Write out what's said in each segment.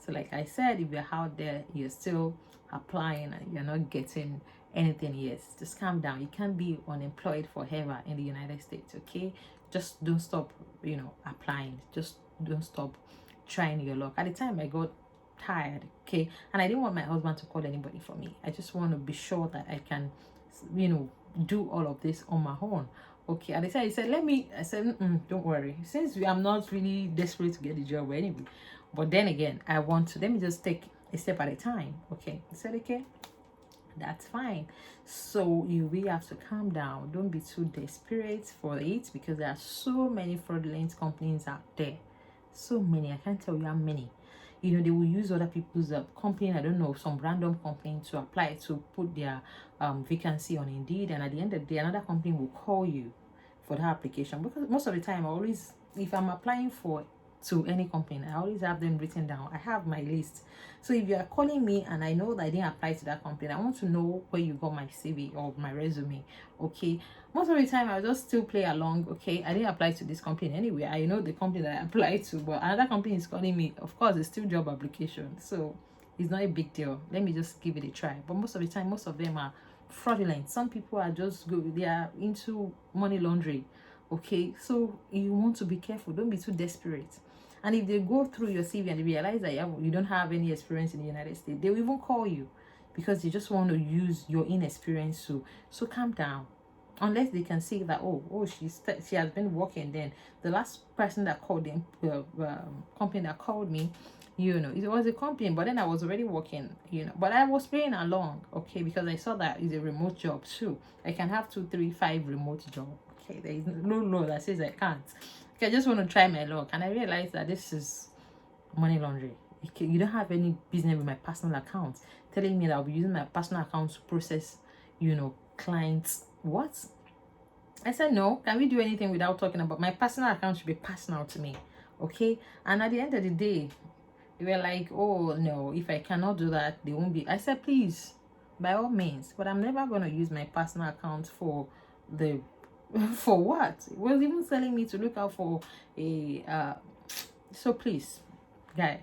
So like I said, if you're out there, you're still applying and you're not getting anything yet, just calm down. You can't be unemployed forever in the United States, okay? Just don't stop, applying. Just don't stop trying your luck. At the time I got tired, okay, and I didn't want my husband to call anybody for me. I just want to be sure that I can, do all of this on my own. Okay, at the time he said, I said, don't worry, since I'm not really desperate to get the job anyway, but then again, I want to, let me just take a step at a time. Okay, he said, okay, that's fine. So you really have to calm down. Don't be too desperate for it, because there are so many fraudulent companies out there. So many, I can't tell you how many. They will use other people's company, I don't know, some random company to apply to put their vacancy on Indeed, and at the end of the day, another company will call you for that application. Because most of the time, I always, if I'm applying for to any company, I always have them written down. I have my list. So if you are calling me and I know that I didn't apply to that company, I want to know where you got my CV or my resume. Okay, most of the time I'll just still play along. Okay, I didn't apply to this company anyway. I know the company that I applied to, but another company is calling me. Of course, it's still job application, so it's not a big deal. Let me just give it a try. But most of the time, most of them are fraudulent. Some people are just good, they are into money laundering. Okay, so you want to be careful. Don't be too desperate. And if they go through your CV and they realize that you don't have any experience in the United States, they will even call you, because they just want to use your inexperience. So calm down. Unless they can see that, she has been working. Then the last person that called them, company that called me, it was a company, but then I was already working, but I was playing along, okay, because I saw that it's a remote job too. I can have 2, 3, 5 remote job. Okay, there is no law that says I can't. Okay, I just want to try my luck, and I realized that this is money laundering. You don't have any business with my personal account, telling me that I'll be using my personal account to process, clients. What? I said, no. Can we do anything without talking about my personal account? Should be personal to me, okay? And at the end of the day, they were like, oh no, if I cannot do that, they won't be. I said, please, by all means, but I'm never going to use my personal account for the for what? It was even telling me to look out for a so please, guy,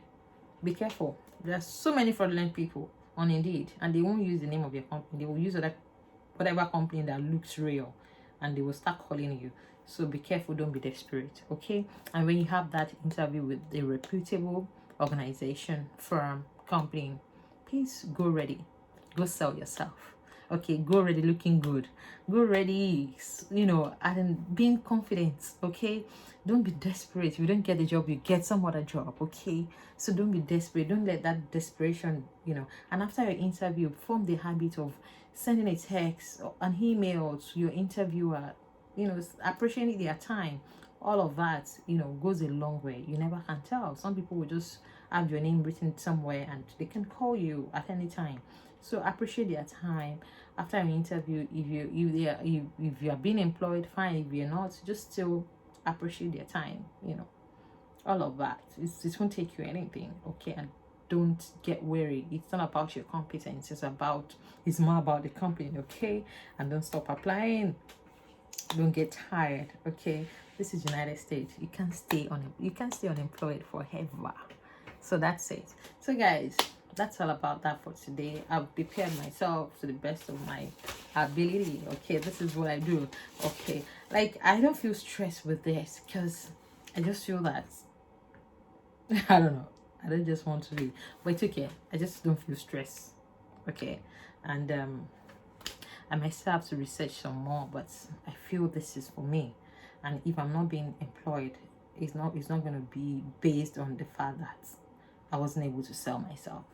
be careful. There's so many fraudulent people on Indeed, and they won't use the name of your company. They will use whatever company that looks real, and they will start calling you. So be careful. Don't be desperate, okay? And when you have that interview with a reputable organization, firm, company, please go ready. Go sell yourself. Okay, go ready looking good. Go ready, and being confident. Okay, don't be desperate. If you don't get the job, you get some other job. Okay, so don't be desperate. Don't let that desperation, and after your interview, form the habit of sending a text or an email to your interviewer, appreciating their time. All of that, goes a long way. You never can tell. Some people will just have your name written somewhere and they can call you at any time. So appreciate their time. After an interview, if you are being employed, fine. If you're not, just still appreciate their time. All of that. It won't take you anything, okay? And don't get weary. It's not about your competence. It's more about the company, okay? And don't stop applying. Don't get tired, okay? This is United States. You can't stay unemployed forever. So that's it. So guys, that's all about that for today. I've prepared myself to the best of my ability. Okay, this is what I do. Okay, like I don't feel stressed with this, because I just feel that I don't know. I don't just want to be, but it's okay. I just don't feel stressed. Okay, and I might still have to research some more, but I feel this is for me. And if I'm not being employed, it's not going to be based on the fact that I wasn't able to sell myself.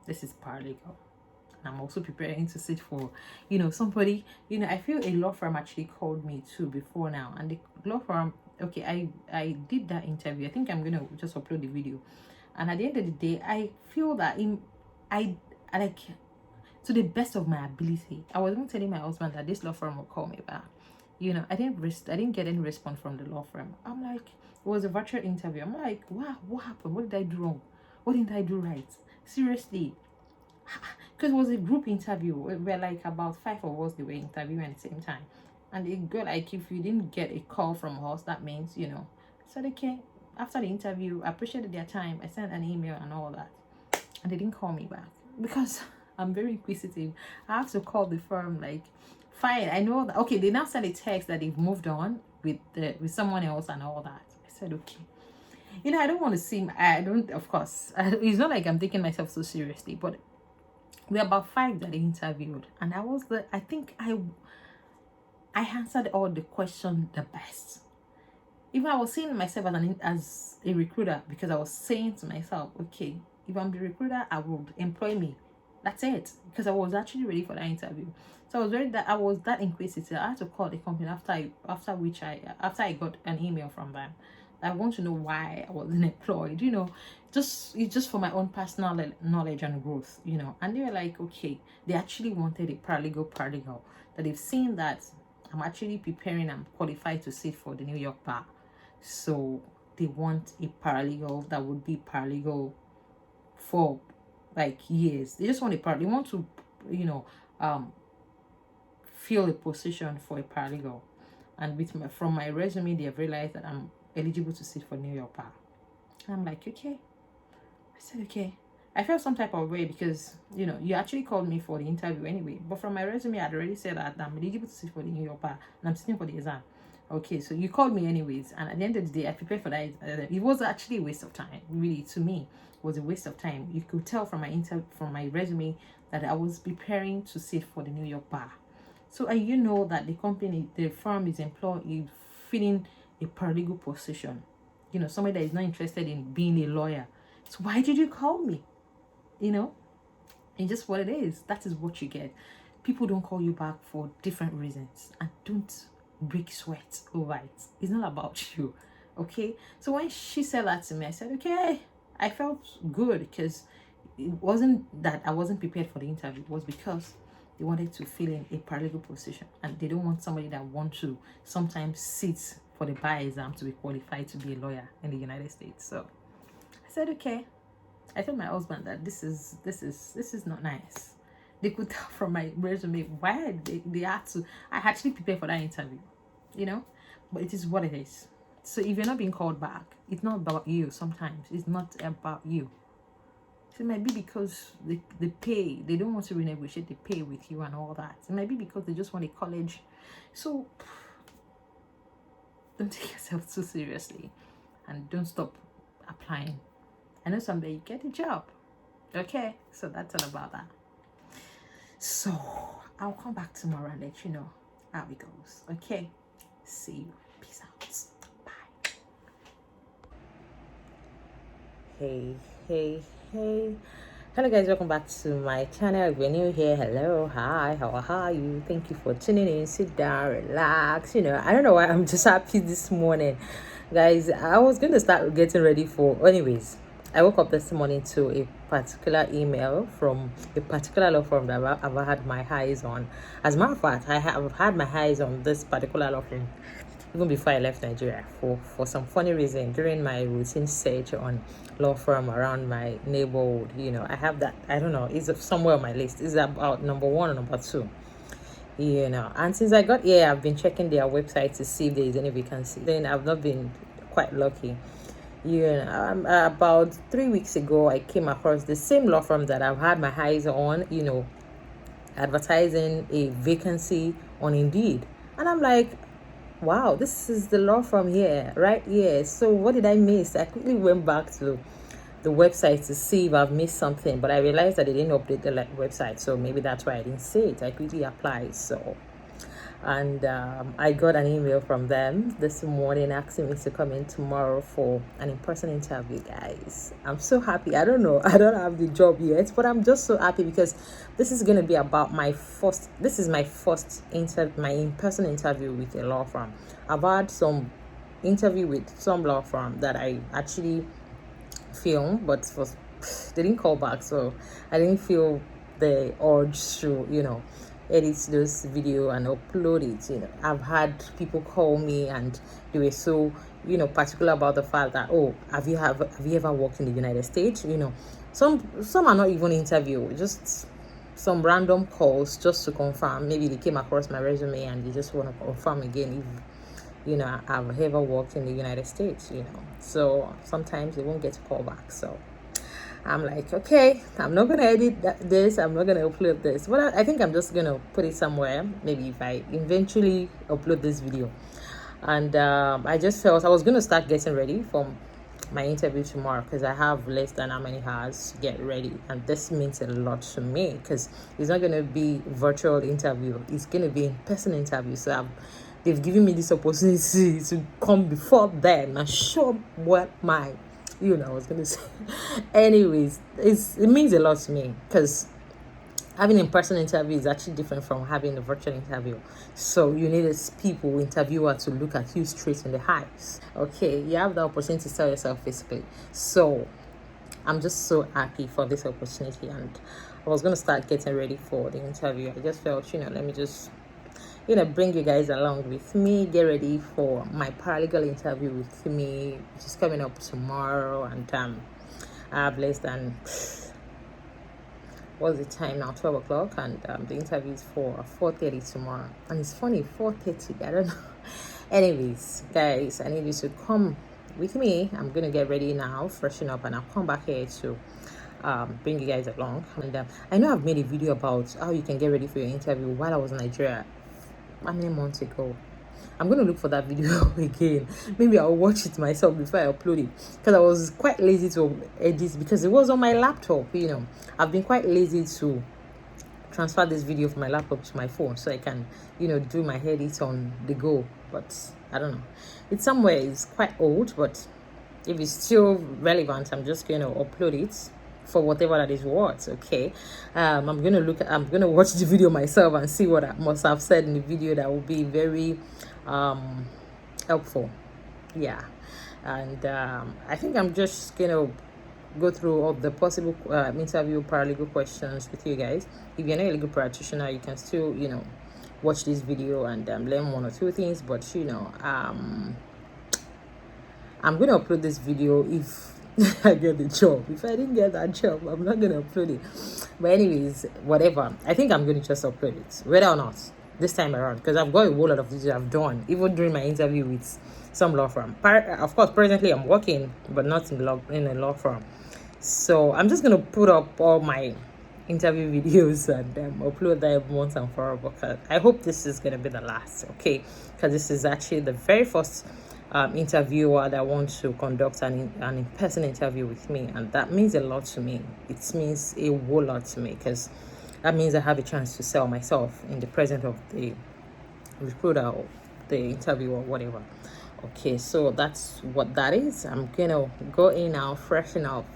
This is paralegal. And I'm also preparing to sit for, somebody, I feel a law firm actually called me too before now. And the law firm, okay, I did that interview. I think I'm going to just upload the video. And at the end of the day, I feel that I like, to the best of my ability, I was even telling my husband that this law firm will call me back. I didn't get any response from the law firm. I'm like, it was a virtual interview. I'm like, wow, what happened? What did I do wrong? What didn't I do right? Seriously. Because it was a group interview. We're like about 5 of us, they were interviewing at the same time. And it got like, if you didn't get a call from us, that means, I said, okay, After the interview, I appreciated their time. I sent an email and all that, and they didn't call me back because I'm very inquisitive. I have to call the firm, like, fine, I know that, okay, they now send a text that they've moved on with someone else and all that. I said, okay. I don't want to seem, I don't, of course, it's not like I'm taking myself so seriously, but we're about 5 that they interviewed, and I think I answered all the questions the best. Even I was seeing myself as a recruiter, because I was saying to myself, okay, if I'm the recruiter, I would employ me. That's it. Because I was actually ready for that interview. So I was that inquisitive. I had to call the company after I got an email from them. I want to know why I wasn't employed, it's just for my own personal knowledge and growth, And they were like, okay, they actually wanted a paralegal, that they've seen that I'm actually preparing, I'm qualified to sit for the New York bar. So they want a paralegal that would be paralegal for like years. They just want they want to, fill a position for a paralegal. And from my resume, they have realized that I'm eligible to sit for New York bar. And I'm like, okay. I said, okay. I felt some type of way because, you actually called me for the interview anyway. But from my resume, I'd already said that I'm eligible to sit for the New York bar and I'm sitting for the exam. Okay, so you called me anyways. And at the end of the day, I prepared for that. It was actually a waste of time. Really, to me, it was a waste of time. You could tell from my resume that I was preparing to sit for the New York bar. So, and that the firm is filling a paralegal position. Somebody that is not interested in being a lawyer. So why did you call me? And just what it is. That is what you get. People don't call you back for different reasons. And don't break sweat over it. It's not about you. Okay? So when she said that to me, I said, okay. I felt good because it wasn't that I wasn't prepared for the interview. It was because they wanted to fill in a paralegal position. And they don't want somebody that wants to sometimes sit for the bar exam to be qualified to be a lawyer in the United States. So I said, okay. I told my husband that this is not nice. They could tell from my resume why they had to. I actually prepared for that interview, but it is what it is. So if you're not being called back, it's not about you. Sometimes it's not about you. So it might be because the pay, they don't want to renegotiate the pay with you and all that. It might be because they just want a college. So don't take yourself too seriously and don't stop applying. I know someday you get a job. Okay, so that's all about that. So I'll come back tomorrow and let you know how it goes. Okay, see you. Peace out. Bye. Hey. Hello guys, welcome back to my channel. If you're new here, hello, hi, how are you? Thank you for tuning in. Sit down, relax. I don't know why I'm just happy this morning, guys. I was going to start getting ready anyways. I woke up this morning to a particular email from a particular law firm that I've had my eyes on. As a matter of fact, I have had my eyes on this particular law firm even before I left Nigeria for some funny reason. During my routine search on law firm around my neighborhood, I have that. I don't know, it's somewhere on my list. It's about number 1 or number 2. And since I got here, I've been checking their website to see if there is any vacancy. Then I've not been quite lucky. About 3 weeks ago, I came across the same law firm that I've had my eyes on, advertising a vacancy on Indeed. And I'm like, wow, this is the law firm here, right here. So what did I miss? I quickly went back to the website to see if I've missed something, but I realized that they didn't update the website, so maybe that's why I didn't see it. I quickly applied. And I got an email from them this morning asking me to come in tomorrow for an in-person interview, guys. I'm so happy. I don't know, I don't have the job yet, but I'm just so happy because this is going to be about my first in-person interview with a law firm. I've had some interview with some law firm that I actually filmed, but they didn't call back, so I didn't feel the urge to edit this video and upload it. I've had people call me and they were so particular about the fact that, oh, have you ever worked in the United States? Some are not even interview, just some random calls just to confirm. Maybe they came across my resume and they just want to confirm again I've ever worked in the United States, so sometimes they won't get a call back. So I'm like, okay, I'm not gonna edit this, I'm not gonna upload this, but I think I'm just gonna put it somewhere, maybe if I eventually upload this video. And I just felt I was gonna start getting ready for my interview tomorrow, because I have less than how many hours to get ready, and this means a lot to me, because it's not going to be virtual interview, it's going to be in-person interview. So they've given me this opportunity to come before then and show what my I was going to say. Anyways, it means a lot to me, because having an in-person interview is actually different from having a virtual interview. So you need a people interviewer to look at you straight in the eyes. Okay, you have the opportunity to sell yourself physically. So I'm just so happy for this opportunity, and I was gonna start getting ready for the interview. I just felt, let me just bring you guys along with me, get ready for my paralegal interview with me, which is coming up tomorrow. And I have less than what's the time now, 12 o'clock, and the interview is for 4:30 tomorrow. And it's funny, 4:30, I don't know. Anyways, guys, I need you to come with me. I'm gonna get ready now, freshen up, and I'll come back here to bring you guys along. And I know I've made a video about how you can get ready for your interview while I was in Nigeria how many months ago. I'm going to look for that video again. Maybe I'll watch it myself before I upload it, because I was quite lazy to edit, because it was on my laptop. I've been quite lazy to transfer this video from my laptop to my phone, so I can do my edits on the go. But I don't know, it's somewhere, it's quite old, but if it's still relevant, I'm just going to upload it for whatever that is worth. Okay, I'm gonna watch the video myself and see what I must have said in the video that will be very helpful. Yeah. And I think I'm just gonna go through all the possible interview paralegal questions with you guys. If you're not a legal practitioner, you can still watch this video and learn one or two things. But I'm gonna upload this video if I get the job. If I didn't get that job, I'm not gonna upload it. But anyways, whatever, I think I'm gonna just upload it, whether or not this time around, because I've got a whole lot of videos I've done, even during my interview with some law firm. Of course, presently I'm working, but not in a law firm. So I'm just gonna put up all my interview videos and upload them once and for all, because I hope this is gonna be the last. Okay, because this is actually the very first interviewer that wants to conduct an in-person interview with me, and that means a lot to me. It means a whole lot to me, because that means I have a chance to sell myself in the presence of the recruiter or the interviewer or whatever. Okay, so that's what that is. I'm gonna go in now, freshen up,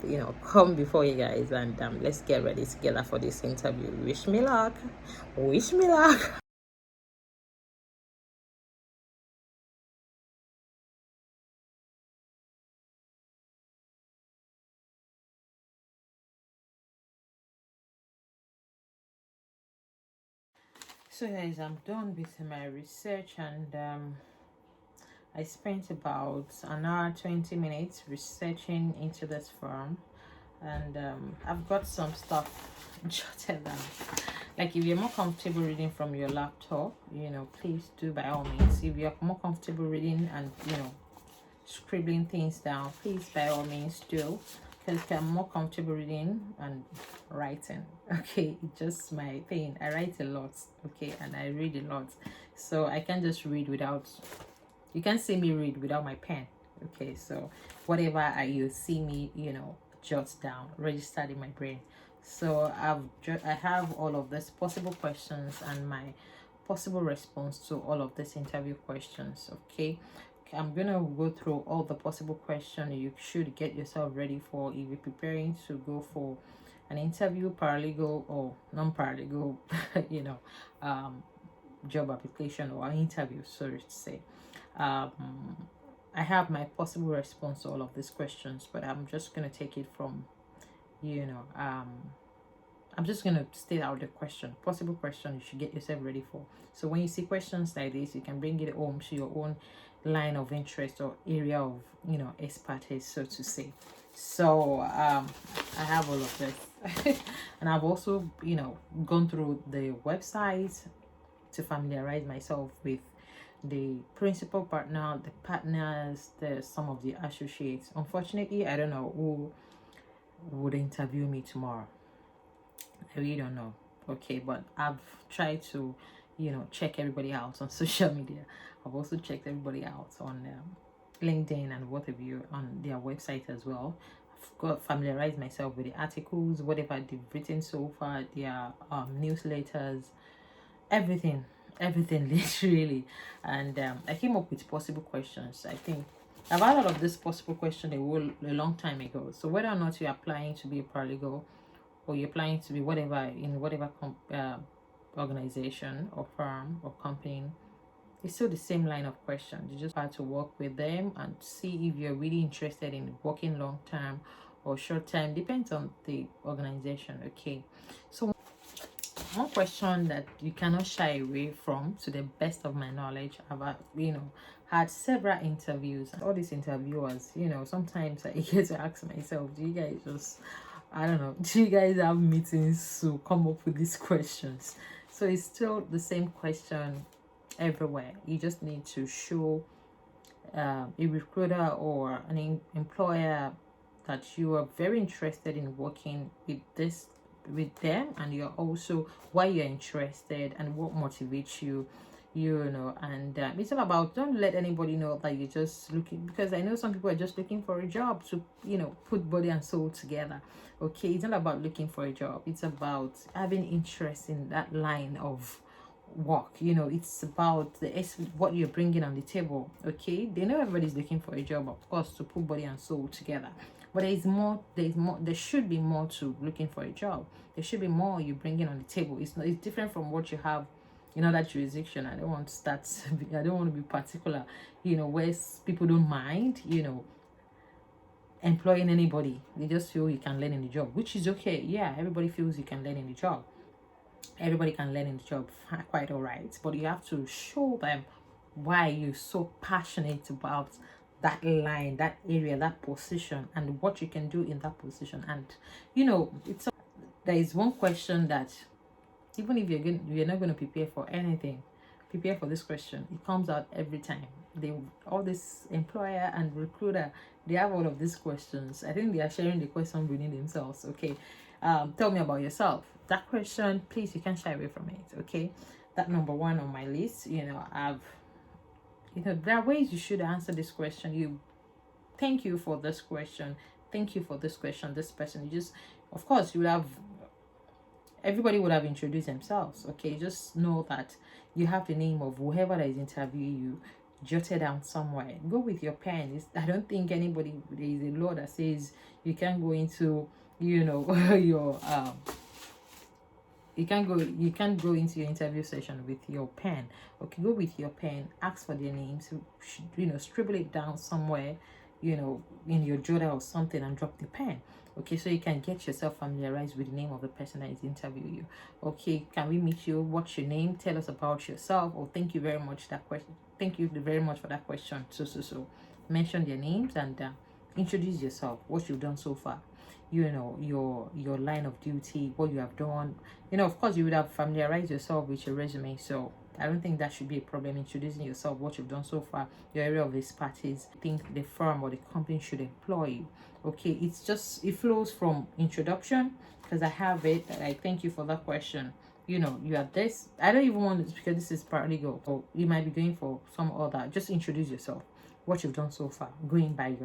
come before you guys, and let's get ready together for this interview. Wish me luck. Wish me luck. So guys, I'm done with my research, and I spent about an hour 20 minutes researching into this firm, and I've got some stuff jotted down. Like, if you're more comfortable reading from your laptop, please do, by all means. If you're more comfortable reading and scribbling things down, please, by all means, do, because I'm more comfortable reading and writing. Okay, it's just my thing. I write a lot, okay, and I read a lot, so I can't just read without, you can't see me read without my pen. Okay, so whatever you see me jot down, registered in my brain. So I have all of this possible questions and my possible response to all of this interview questions. Okay, I'm gonna go through all the possible questions you should get yourself ready for if you're preparing to go for an interview, paralegal or non-paralegal job application or an interview, sorry to say. I have my possible response to all of these questions, but I'm just gonna take it from I'm just going to state out the possible question you should get yourself ready for. So when you see questions like this, you can bring it home to your own line of interest or area of, expertise, so to say. So I have all of this. And I've also, gone through the website to familiarize myself with the principal partner, the partners, the some of the associates. Unfortunately, I don't know who would interview me tomorrow. I really don't know. Okay, but I've tried to, check everybody out on social media. I've also checked everybody out on LinkedIn and what have you on their website as well. I've got familiarized myself with the articles, whatever they've written so far, their newsletters, everything, everything literally. And I came up with possible questions. I think I've had a lot of this possible question a long time ago. So whether or not you're applying to be a paralegal, or you're applying to be whatever in whatever organization or firm or company, it's still the same line of questions. You just have to work with them and see if you're really interested in working long term or short term. Depends on the organization. Okay, so one question that you cannot shy away from, to the best of my knowledge, I've had several interviews. All these interviewers, sometimes I get to ask myself, do you guys just, I don't know, do you guys have meetings to come up with these questions? So it's still the same question everywhere. You just need to show a recruiter or an employer that you are very interested in working with them, and you're also why you're interested and what motivates you, and it's all about, don't let anybody know that you're just looking, because I know some people are just looking for a job to put body and soul together. Okay, it's not about looking for a job, it's about having interest in that line of work. It's about what you're bringing on the table. Okay, they know everybody's looking for a job, of course, to put body and soul together, but there should be more to looking for a job. There should be more you bringing on the table. It's different from what you have in other jurisdiction. I don't want to start I don't want to be particular, where people don't mind employing anybody. They just feel you can learn in the job, which is okay. Yeah, everybody feels you can learn in the job. Everybody can learn in the job, quite all right, but you have to show them why you're so passionate about that line, that area, that position, and what you can do in that position. And there is one question that, even if you're not going to prepare for anything, prepare for this question. It comes out every time. All this employer and recruiter, they have all of these questions. I think they are sharing the question within themselves. Okay, tell me about yourself. That question, please, you can't shy away from it. Okay, that number one on my list. There are ways you should answer this question. Thank you for this question. Thank you for this question. This person, of course, everybody would have introduced themselves. Okay, just know that you have the name of whoever that is interviewing you jotted down somewhere. Go with your pen. I don't think there is a law that says you can't go into your you can't go into your interview session with your pen. Okay, go with your pen, ask for their names, scribble it down somewhere, in your journal or something, and drop the pen. Okay, so you can get yourself familiarized with the name of the person that is interviewing you. Okay, can we meet you? What's your name? Tell us about yourself. Oh, thank you very much thank you very much for that question. So mention their names and introduce yourself, what you've done so far, your line of duty, what you have done. Of course, you would have familiarized yourself with your resume, so I don't think that should be a problem. Introducing yourself, what you've done so far, your area of expertise. I think the firm or the company should employ you. Okay, it flows from introduction, because I have it. I thank you for that question. You are this. I don't even want to, because this is paralegal, or you might be going for some other. Just introduce yourself, what you've done so far, going by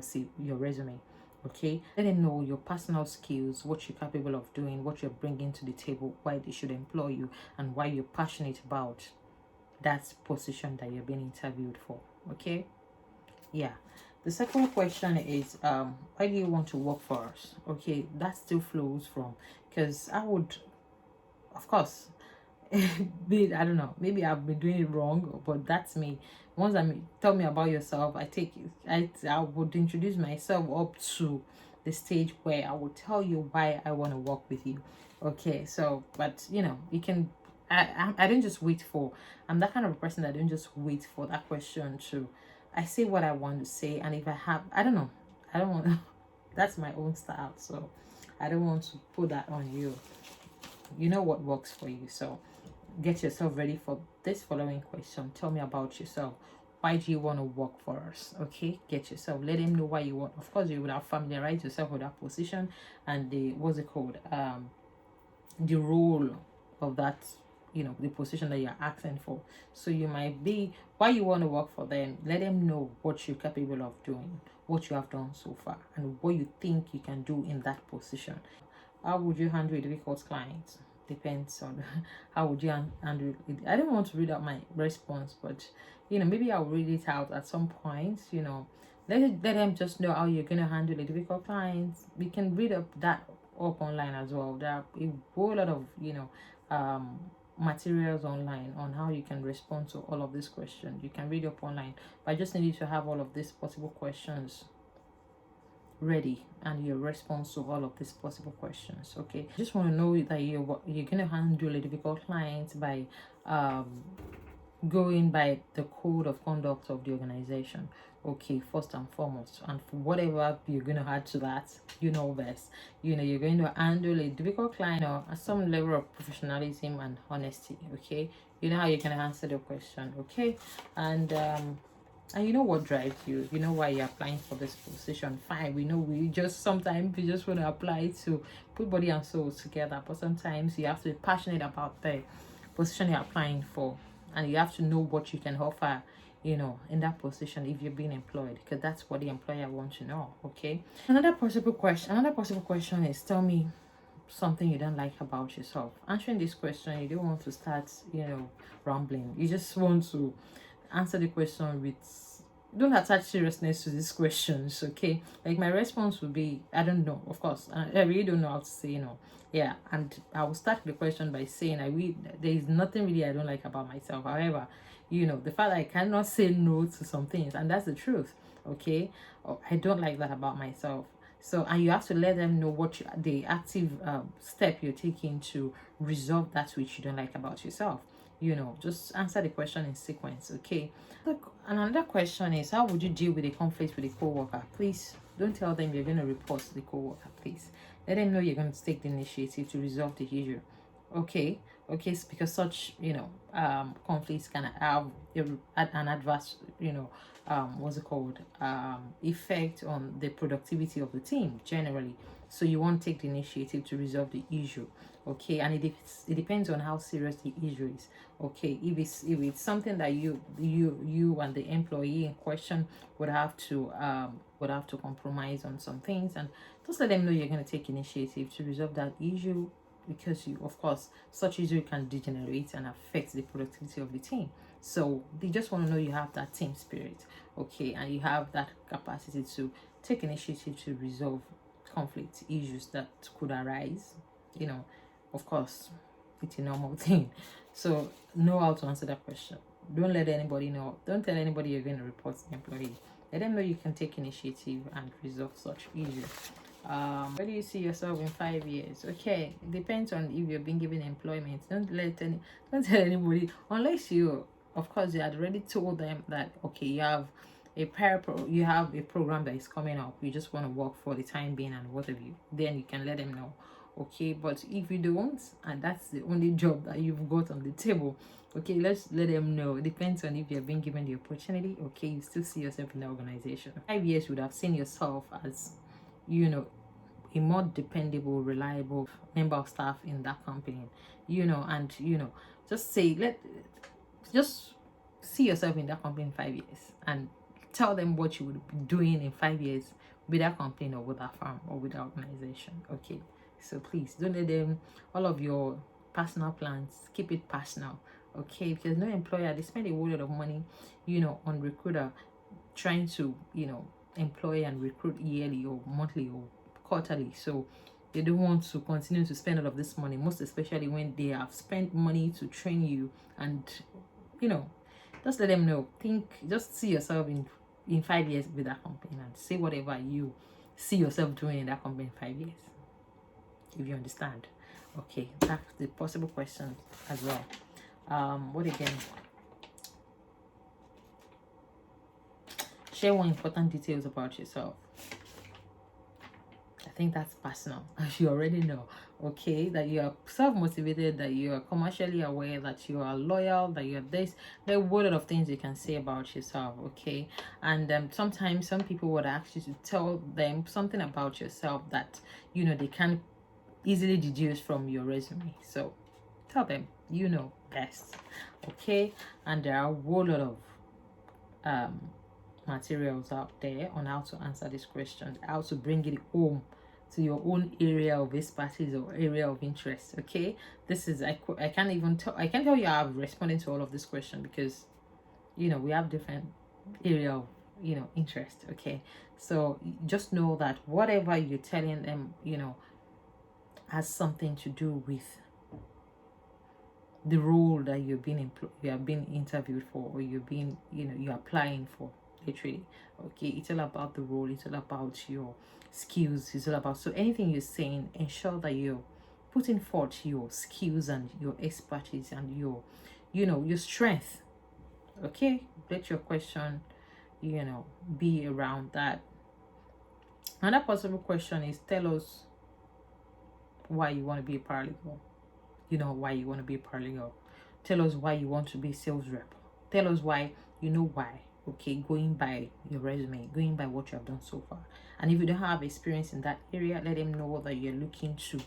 your resume. Okay, let them know your personal skills, what you're capable of doing, what you're bringing to the table, why they should employ you, and why you're passionate about that position that you're being interviewed for. Okay, yeah. The second question is, why do you want to work for us? Okay, that still flows from, because I would, of course, I don't know, maybe I've been doing it wrong, but that's me. Once tell me about yourself, I would introduce myself up to the stage where I would tell you why I want to work with you. Okay, so, but you can, I don't just wait for, I'm that kind of a person that don't just wait for that question to, I say what I want to say, and if I don't know, I don't want to, that's my own style, so I don't want to put that on you. You know what works for you. So get yourself ready for this following question. Tell me about yourself. Why do you want to work for us? Okay, get yourself, let them know why you want. Of course, you would have familiarized yourself with that position and the, what's it called, the role of that, the position that you're asking for. So you might be, why you want to work for them, let them know what you're capable of doing, what you have done so far, and what you think you can do in that position. How would you handle a difficult client? Depends on how would you handle it. I don't want to read out my response, but maybe I'll read it out at some point. Let them just know how you're gonna handle a difficult client. We can read up that up online as well. There are a whole lot of materials online on how you can respond to all of these questions. You can read up online, but I just need you to have all of these possible questions ready and your response to all of these possible questions. Okay, just want to know that you're gonna handle a difficult client by going by the code of conduct of the organization. Okay, first and foremost, and for whatever you're gonna add to that, best. You're going to handle a difficult client or some level of professionalism and honesty. Okay, you know how you can answer the question. Okay, and you know what drives you, you know why you're applying for this position. Fine, we know we just sometimes we just want to apply to put body and soul together, but sometimes you have to be passionate about the position you're applying for, and you have to know what you can offer, in that position if you're being employed, because that's what the employer wants to know. Okay, another possible question is, tell me something you don't like about yourself. Answering this question, you don't want to start rambling. You just want to answer the question with, don't attach seriousness to these questions. Okay, like my response would be, I don't know. Of course, I really don't know how to say no. Yeah, and I will start the question by saying there is nothing really I don't like about myself. However, the fact that I cannot say no to some things, and that's the truth. Okay, I don't like that about myself. So, and you have to let them know what the active step you're taking to resolve that which you don't like about yourself. Just answer the question in sequence. Okay, another question is, how would you deal with a conflict with a co-worker? Please don't tell them you're going to report to the co-worker. Please let them know you're going to take the initiative to resolve the issue. Okay, because such conflicts can have an adverse what's it called, effect on the productivity of the team generally. So you want to take the initiative to resolve the issue. Okay, and it depends on how serious the issue is. Okay, if it's something that you and the employee in question would have to compromise on some things, and just let them know you're going to take initiative to resolve that issue, because of course such issue can degenerate and affect the productivity of the team. So they just want to know you have that team spirit. Okay, and you have that capacity to take initiative to resolve conflict issues that could arise. Of course, it's a normal thing. So know how to answer that question. Don't let anybody know. Don't tell anybody you're going to report the employee. Let them know you can take initiative and resolve such issues. Where do you see yourself in 5 years? Okay, it depends on if you're being given employment. Don't tell anybody, unless you, of course, you had already told them that, okay, you have a program that is coming up, you just want to work for the time being and whatever then you can let them know. Okay, but if you don't, and that's the only job that you've got on the table, okay, let's let them know. It depends on if you're being given the opportunity. Okay, you still see yourself in the organization. 5 years, you would have seen yourself as a more dependable, reliable member of staff in that company, and just see yourself in that company in 5 years, and tell them what you would be doing in 5 years with that company or with that firm or with that organization. Okay, so please don't let them, all of your personal plans, keep it personal. Okay, because no employer, they spend a whole lot of money on recruiter, trying to employ and recruit yearly or monthly or quarterly. So they don't want to continue to spend all of this money, most especially when they have spent money to train you. And just let them know, just see yourself in 5 years with that company, and say whatever you see yourself doing in that company in 5 years, if you understand. Okay, that's the possible questions as well. What again? Share one important details about yourself. I think that's personal, as you already know. okay, that you are self-motivated, that you are commercially aware, that you are loyal, that you're this. There are a lot of things you can say about yourself, okay. And sometimes some people would ask you to tell them something about yourself that they can easily deduce from your resume. So tell them best, okay. And there are a whole lot of um materials out there on how to answer this question, how to bring it home to your own area of expertise or area of interest, okay. This is I can't even tell, I can't tell you how I've responded to all of this question, because we have different area of interest, okay. So just know that whatever you're telling them has something to do with the role that you have been interviewed for, or you've been you're applying for, literally, okay. It's all about the role, it's all about your skills, it's all about, so anything you're saying, ensure that you're putting forth your skills and your expertise and your your strength, okay. Let your question be around that. Another possible question is, tell us why you want to be a paralegal. Why you want to be a paralegal. Tell us why you want to be a sales rep. Tell us why, why, okay, going by your resume, going by what you have done so far. And if you don't have experience in that area, let them know that you're looking to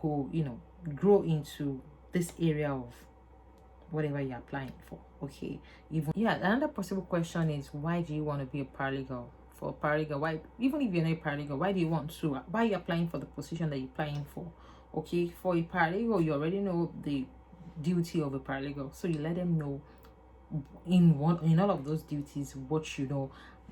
go grow into this area of whatever you're applying for, okay. Another possible question is, why do you want to be a paralegal? For a paralegal, why, even if you're not a paralegal, why do you want to, why are you applying for the position that you're applying for, okay. For a paralegal, you already know the duty of a paralegal, so you let them know in all of those duties what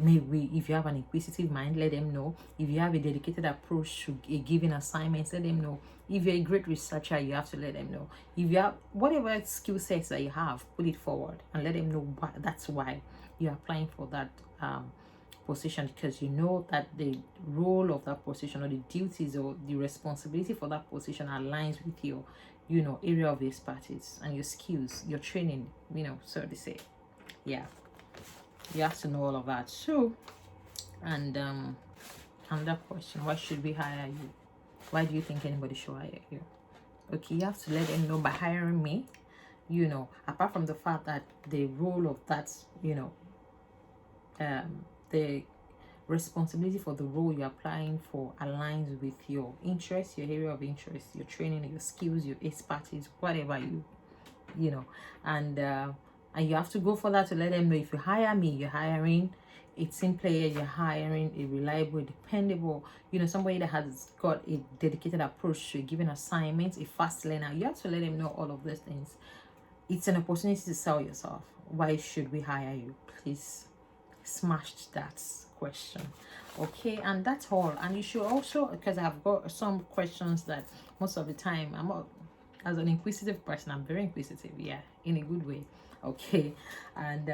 maybe if you have an inquisitive mind, let them know. If you have a dedicated approach to a given assignment, let them know. If you're a great researcher, you have to let them know. If you have whatever skill sets that you have, put it forward and let them know that's why you're applying for that position, because you know that the role of that position, or the duties or the responsibility for that position, aligns with your area of expertise and your skills, your training, so to say. Yeah, you have to know all of that. So, and another question, why should we hire you? Why do you think anybody should hire you? Okay, you have to let them know by hiring me, apart from the fact that the role of that the responsibility for the role you're applying for aligns with your interest, your area of interest, your training, your skills, your expertise, whatever and you have to go for that to let them know, if you hire me, you're hiring a team player, you're hiring a reliable, dependable, somebody that has got a dedicated approach to a given assignment, a fast learner. You have to let them know all of those things. It's an opportunity to sell yourself. Why should we hire you? Please smash that question, okay. And that's all. And you should also, because I've got some questions that most of the time as an inquisitive person, I'm very inquisitive, yeah, in a good way, okay. And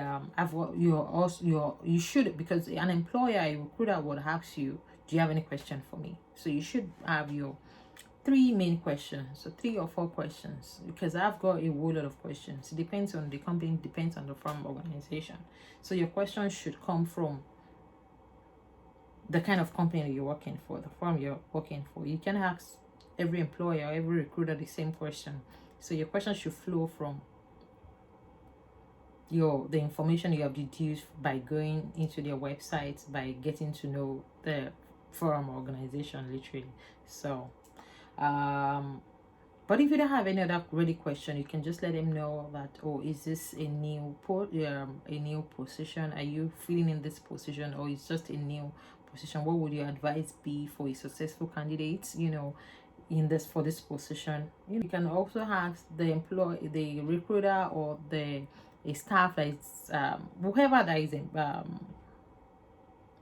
you should, because an employer, a recruiter would ask you, do you have any question for me? So you should have your 3 main questions, so 3 or 4 questions, because I've got a whole lot of questions. It depends on the company, depends on the firm, organization. So your questions should come from the kind of company you're working for, the firm you're working for. You can ask every employer, every recruiter the same question. So your questions should flow from the information you have deduced by going into their website, by getting to know the firm or organization, literally. So but if you don't have any other ready question, you can just let them know that, oh, is this a new position? Are you feeling in this position, or it's just a new position? What would your advice be for a successful candidate, for this position? You can also ask the recruiter, or the staff that is whoever that is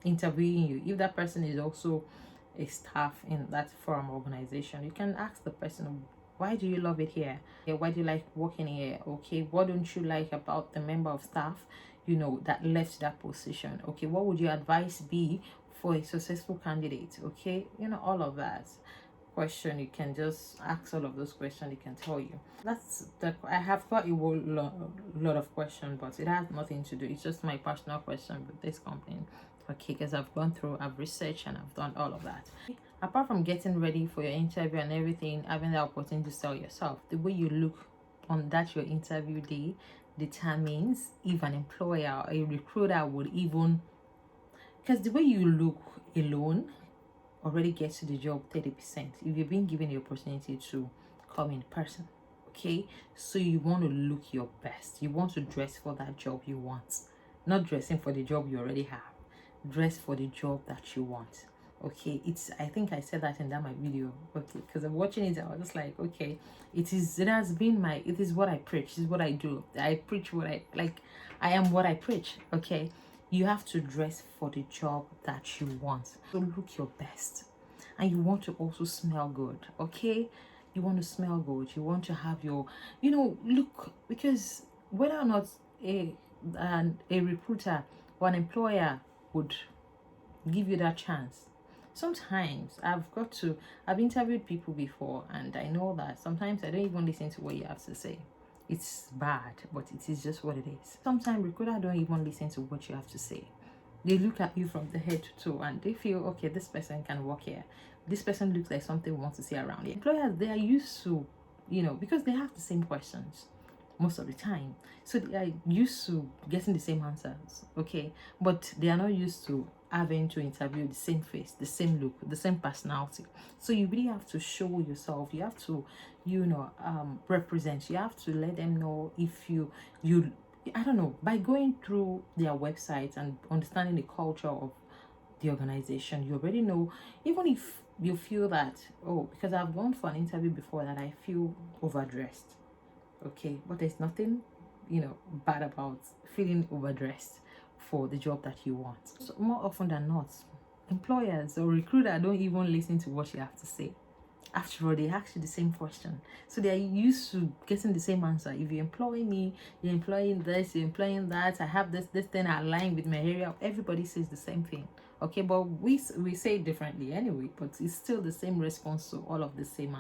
interviewing you, if that person is also a staff in that firm organization. You can ask the person, why do you love it here? Why do you like working here? Okay, what don't you like about the member of staff that left that position? Okay, what would your advice be for a successful candidate? Okay, all of that question, you can just ask all of those questions. They can tell you. I have got a whole lot of questions, but it has nothing to do, it's just my personal question with this company, okay, because I've gone through, I've researched, and I've done all of that. apart from getting ready for your interview and everything, having the opportunity to sell yourself, the way you look on that your interview day determines if an employer or a recruiter would even, because the way you look alone already gets to the job 30% if you're being given the opportunity to come in person. Okay, so you want to look your best, you want to dress for that job you want, not dressing for the job you already have. Dress for the job that you want. Okay, it's, I think I said that in that my video. Okay, because I'm watching it, I was just like, okay, it has been my, it is what I preach, it is what I do. I preach what I like, I am what I preach. Okay, you have to dress for the job that you want. So look your best, and you want to also smell good. Okay, you want to smell good, you want to have your, look, because whether or not a recruiter or an employer would give you that chance, sometimes I've interviewed people before, and I know that sometimes I don't even listen to what you have to say. It's bad, but it is just what it is. Sometimes recruiters don't even listen to what you have to say. They look at you from the head to toe and they feel, okay, this person can work here, this person looks like something we want to see around here. Employers, they are used to, because they have the same questions most of the time, so they are used to getting the same answers. Okay, but they are not used to having to interview the same face, the same look, the same personality. So you really have to show yourself, you have to represent, you have to let them know. If you I don't know, by going through their website and understanding the culture of the organization, you already know. Even if you feel that, oh, because I've gone for an interview before that I feel overdressed. Okay, but there's nothing bad about feeling overdressed for the job that you want. So more often than not, employers or recruiter don't even listen to what you have to say. After all, they ask you the same question, so they are used to getting the same answer. If you employ me, you're employing this, you're employing that, I have this thing aligned with my area. Everybody says the same thing. Okay, but we say it differently anyway, but it's still the same response to all of the same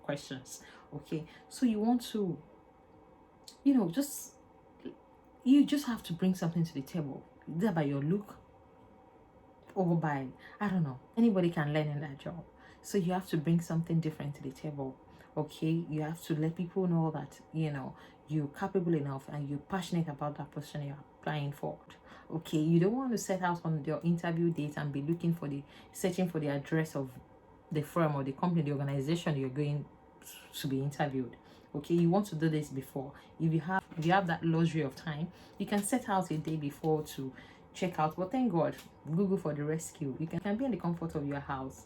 questions. Okay, so you want to you just have to bring something to the table, either by your look or by, I don't know, anybody can learn in that job. So you have to bring something different to the table. Okay, you have to let people know that you're capable enough and you're passionate about that person you're applying for. Okay, you don't want to set out on your interview date and be searching for the address of the firm or the company, the organization you're going to be interviewed. Okay, you want to do this before. If you have that luxury of time, you can set out a day before to check out. But thank God, Google for the rescue. You can be in the comfort of your house,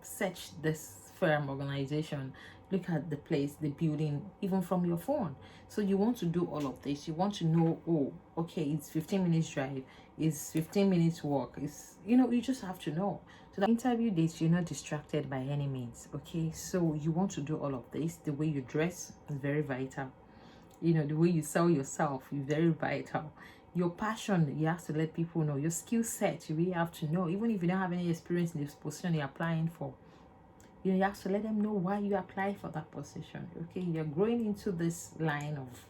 search this firm, organization, look at the place, the building, even from your phone. So you want to do all of this. You want to know, oh, okay, it's 15 minutes drive, it's 15 minutes walk, it's you just have to know. So the interview dates, you're not distracted by any means. Okay, so you want to do all of this. The way you dress is very vital. The way you sell yourself is very vital. Your passion, you have to let people know. Your skill set, you really have to know. Even if you don't have any experience in this position you're applying for, you have to let them know why you apply for that position. Okay, you're growing into this line of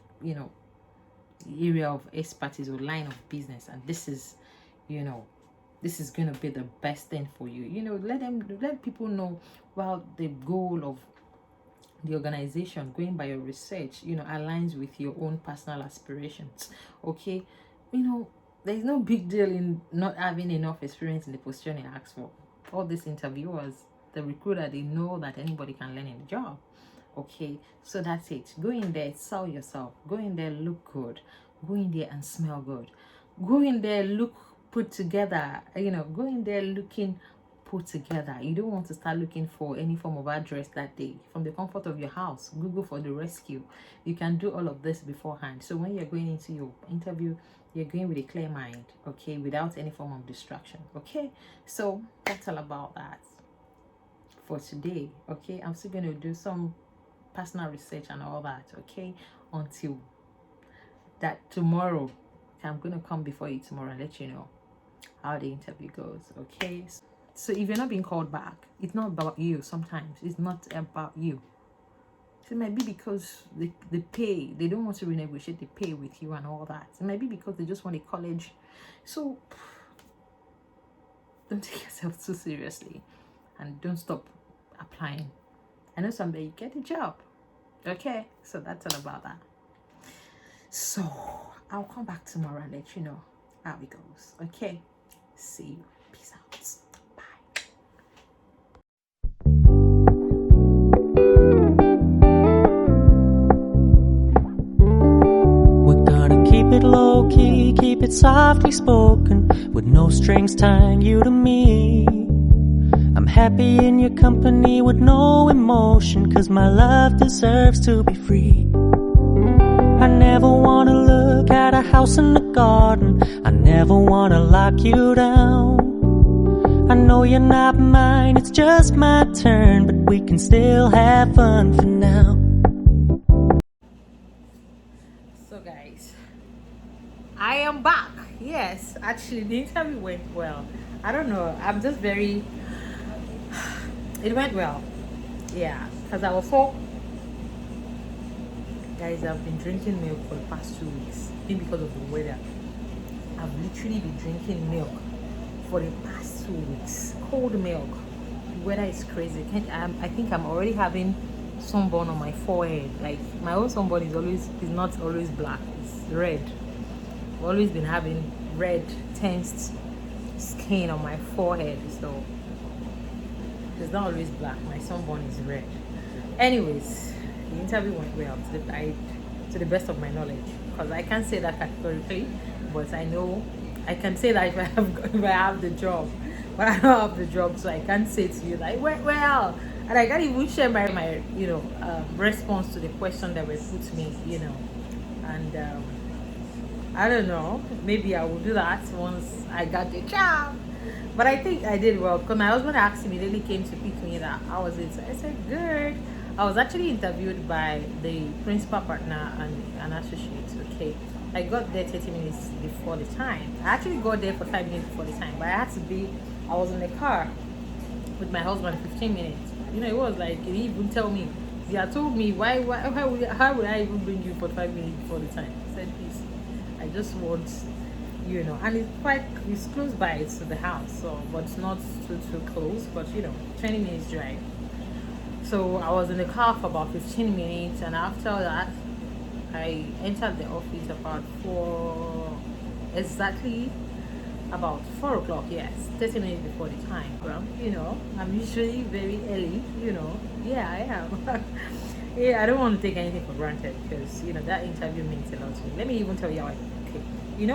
area of expertise or line of business, and this is this is going to be the best thing for you. Let people know, well, the goal of the organization, going by your research, aligns with your own personal aspirations. Okay, there's no big deal in not having enough experience in the position you ask for. All these interviewers, the recruiter, they know that anybody can learn in the job. Okay, so that's it. Go in there, sell yourself. Go in there, look good. Go in there and smell good. Go in there, look put together. Go in there looking put together. You don't want to start looking for any form of address that day. From the comfort of your house, Google for the rescue. You can do all of this beforehand. So when you're going into your interview, you're going with a clear mind, okay, without any form of distraction. Okay, so that's all about that for today. Okay, I'm still going to do some personal research and all that, okay, until that tomorrow. I'm going to come before you tomorrow and let you know how the interview goes. Okay, so if you're not being called back, it's not about you. Sometimes it's not about you. So it might be because the pay, they don't want to renegotiate the pay with you and all that. It might be because they just want a college. So don't take yourself too seriously. and don't stop applying. I know someday you get a job. Okay, so that's all about that. So I'll come back tomorrow and let you know how it goes. Okay, see you. Peace out. Bye. We're gonna keep it low key, keep it softly spoken, with no strings tying you to me. I'm happy in your company with no emotion, 'cause my love deserves to be free. I never wanna look at a house in the garden, I never wanna lock you down. I know you're not mine, it's just my turn, but we can still have fun for now. So guys, I am back. Yes, actually the interview went well. I don't know, I'm just very, it went well. Yeah, because I was so, guys, I've been drinking milk for the past 2 weeks, maybe because of the weather. I've literally been drinking milk for the past 2 weeks. Cold milk. The weather is crazy. I think I'm already having sunburn on my forehead. Like my own sunburn is not always black. It's red. I've always been having red tensed skin on my forehead, so it's not always black. My sunburn is red. Anyways, the interview went well to the best of my knowledge, because I can't say that categorically, but I know I can say that if I have the job, but I don't have the job, so I can't say to you that it went well, and I can't even share my response to the question that was put to me, and I don't know, maybe I will do that once I got the job. But I think I did well, because my husband asked immediately came to pick me that how was it. So I said good. I was actually interviewed by the principal partner and an associate. Okay, I got there 30 minutes before the time. I actually got there for 5 minutes before the time, but I was in the car with my husband 15 minutes. It was like, he even tell me, he had told me, how would I even bring you for 5 minutes before the time? I said, please, I just want, and it's close by to the house, so, but it's not too close, but 20 minutes drive. So I was in the car for about 15 minutes, and after that I entered the office about 4 o'clock, yes, 30 minutes before the time. Well, I'm usually very early, yeah, I am. Yeah, I don't want to take anything for granted, because that interview means a lot to me. Let me even tell you how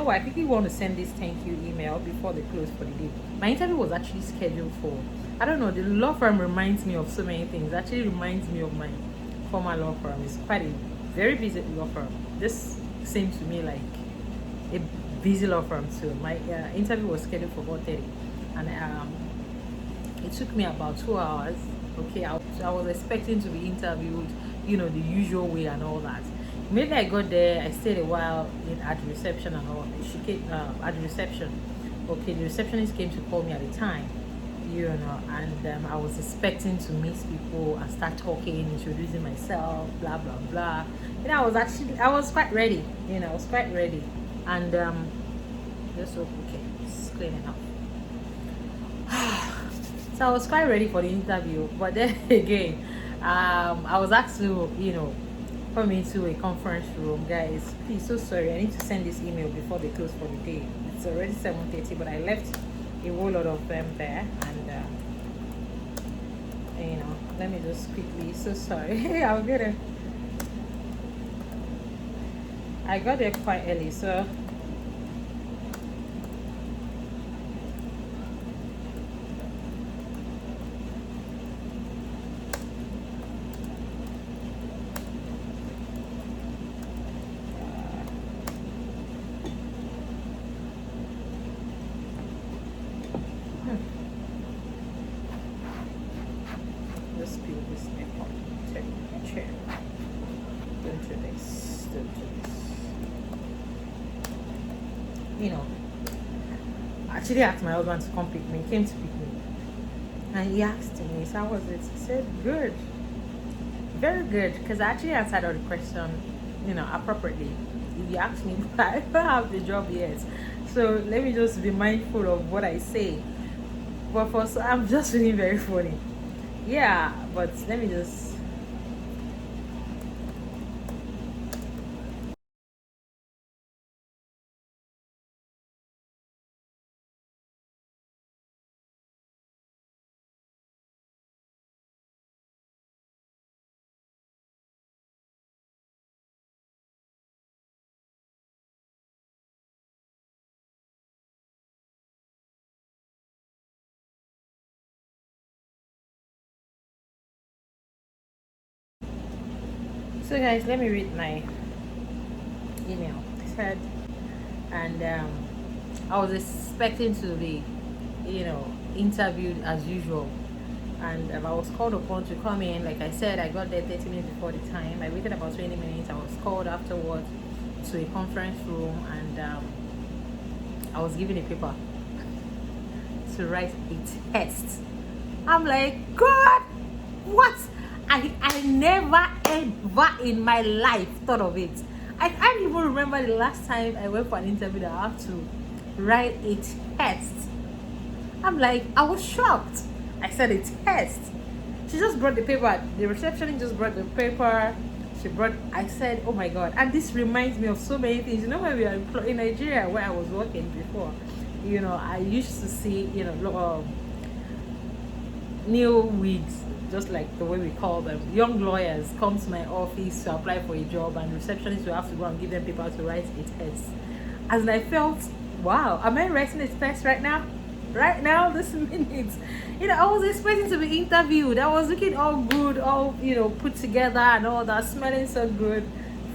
I quickly want to send this thank you email before they close for the day. My interview was actually scheduled for, I don't know, the law firm reminds me of so many things. It actually reminds me of my former law firm. It's quite a very busy law firm. This seems to me like a busy law firm too. My interview was scheduled for 4:30, and it took me about 2 hours. Okay, I was expecting to be interviewed, the usual way and all that. Maybe I got there, I stayed a while at the reception and all. She came at the reception. Okay, the receptionist came to call me at the time, and I was expecting to meet people and start talking, introducing myself, blah blah blah. I was quite ready. I was quite ready, and just okay, it's clean enough. So I was quite ready for the interview, but then again, I was asked to come into a conference room. Guys, please, so sorry, I need to send this email before they close for the day. It's already 7:30, but I left a whole lot of them there, and let me just quickly, so sorry. I got there quite early, so just peel this apart. Take the chair. Don't do this. Don't do this. I actually asked my husband to come pick me. He came to pick me. And he asked me, so how was it? I said, good. Very good. Because I actually answered all the question, appropriately. If you ask me, but I don't have the job yet. So let me just be mindful of what I say. But I'm just feeling very funny. Yeah, but let me just. So guys, let me read my email. I said, and I was expecting to be, interviewed as usual. And I was called upon to come in. Like I said, I got there 30 minutes before the time. I waited about 20 minutes. I was called afterwards to a conference room, and I was given a paper to write a test. I'm like, God, what? I never ever in my life thought of it. I can't even remember the last time I went for an interview that I have to write a test. I'm like, I was shocked. I said a test. She just brought the paper. The receptionist just brought the paper. I said, oh my God. And this reminds me of so many things. You know, when we are in Nigeria, where I was working before, I used to see, new wigs, just like the way we call them, young lawyers come to my office to apply for a job, and receptionists will have to go and give them paper to write a test. And I felt, wow, am I writing a test right now? Right now, this minute, I was expecting to be interviewed. I was looking all good, all put together and all that, smelling so good,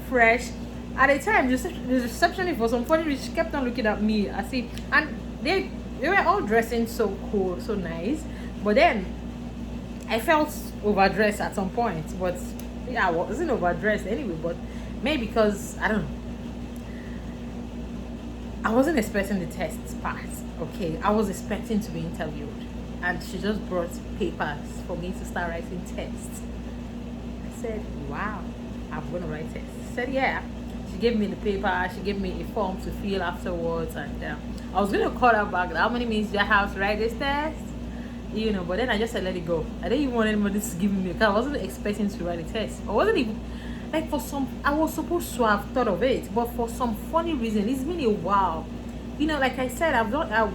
fresh. At the time, the receptionist, for some funny reason, she kept on looking at me. I see, and they were all dressing so cool, so nice. But then I felt overdressed at some point. But yeah, I wasn't overdressed anyway. But maybe because I don't know. I wasn't expecting the test part. Okay, I was expecting to be interviewed, and she just brought papers for me to start writing tests. I said, wow, I'm gonna write tests. She said, yeah. She gave me the paper. She gave me a form to fill afterwards, and I was gonna call her back. How many minutes do I have to write this test? But then I just said, let it go. I didn't even want anybody to give me, because I wasn't expecting to write a test. I wasn't even like, I was supposed to have thought of it, but for some funny reason, it's been a while. Like I said, I've done a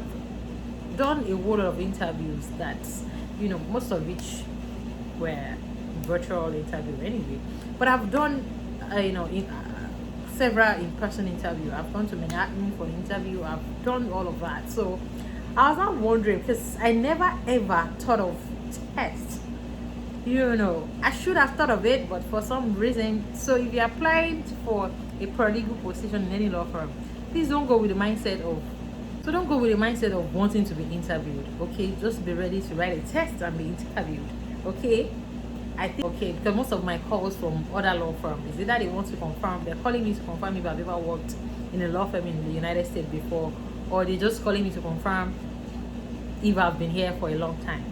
whole lot of interviews that, most of which were virtual interview anyway. But I've done, several in-person interview. I've gone to Manhattan for an interview. I've done all of that. So I was not wondering, because I never ever thought of tests. I should have thought of it, but for some reason. So if you're applying for a paralegal position in any law firm, please don't go with the mindset of wanting to be interviewed. Okay, just be ready to write a test and be interviewed. Okay, because most of my calls from other law firms is either they want to confirm, they're calling me to confirm if I've ever worked in a law firm in the United States before, or they're just calling me to confirm if I've been here for a long time.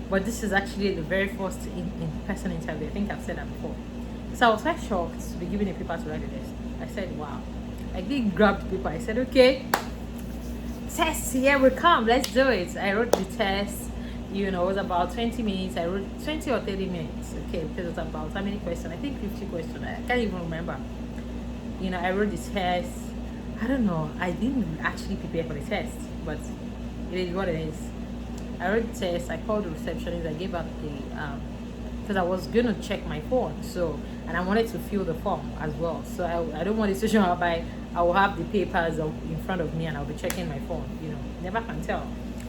But this is actually the very first in-person interview. I think I've said that before. So I was quite shocked to be given a paper to write a test. I said, wow. I did grab the paper. I said, okay, test, here we come. Let's do it. I wrote the test. It was about 20 minutes. I wrote 20 or 30 minutes. Okay, because it was about how many questions? I think 50 questions. I can't even remember. I wrote the test. I don't know. I didn't actually prepare for the test, but it is what it is. I wrote the test. I called the receptionist. I gave out the because I was gonna check my phone, and I wanted to fill the form as well. So I don't want a situation whereby I will have the papers in front of me and I'll be checking my phone. Never can tell.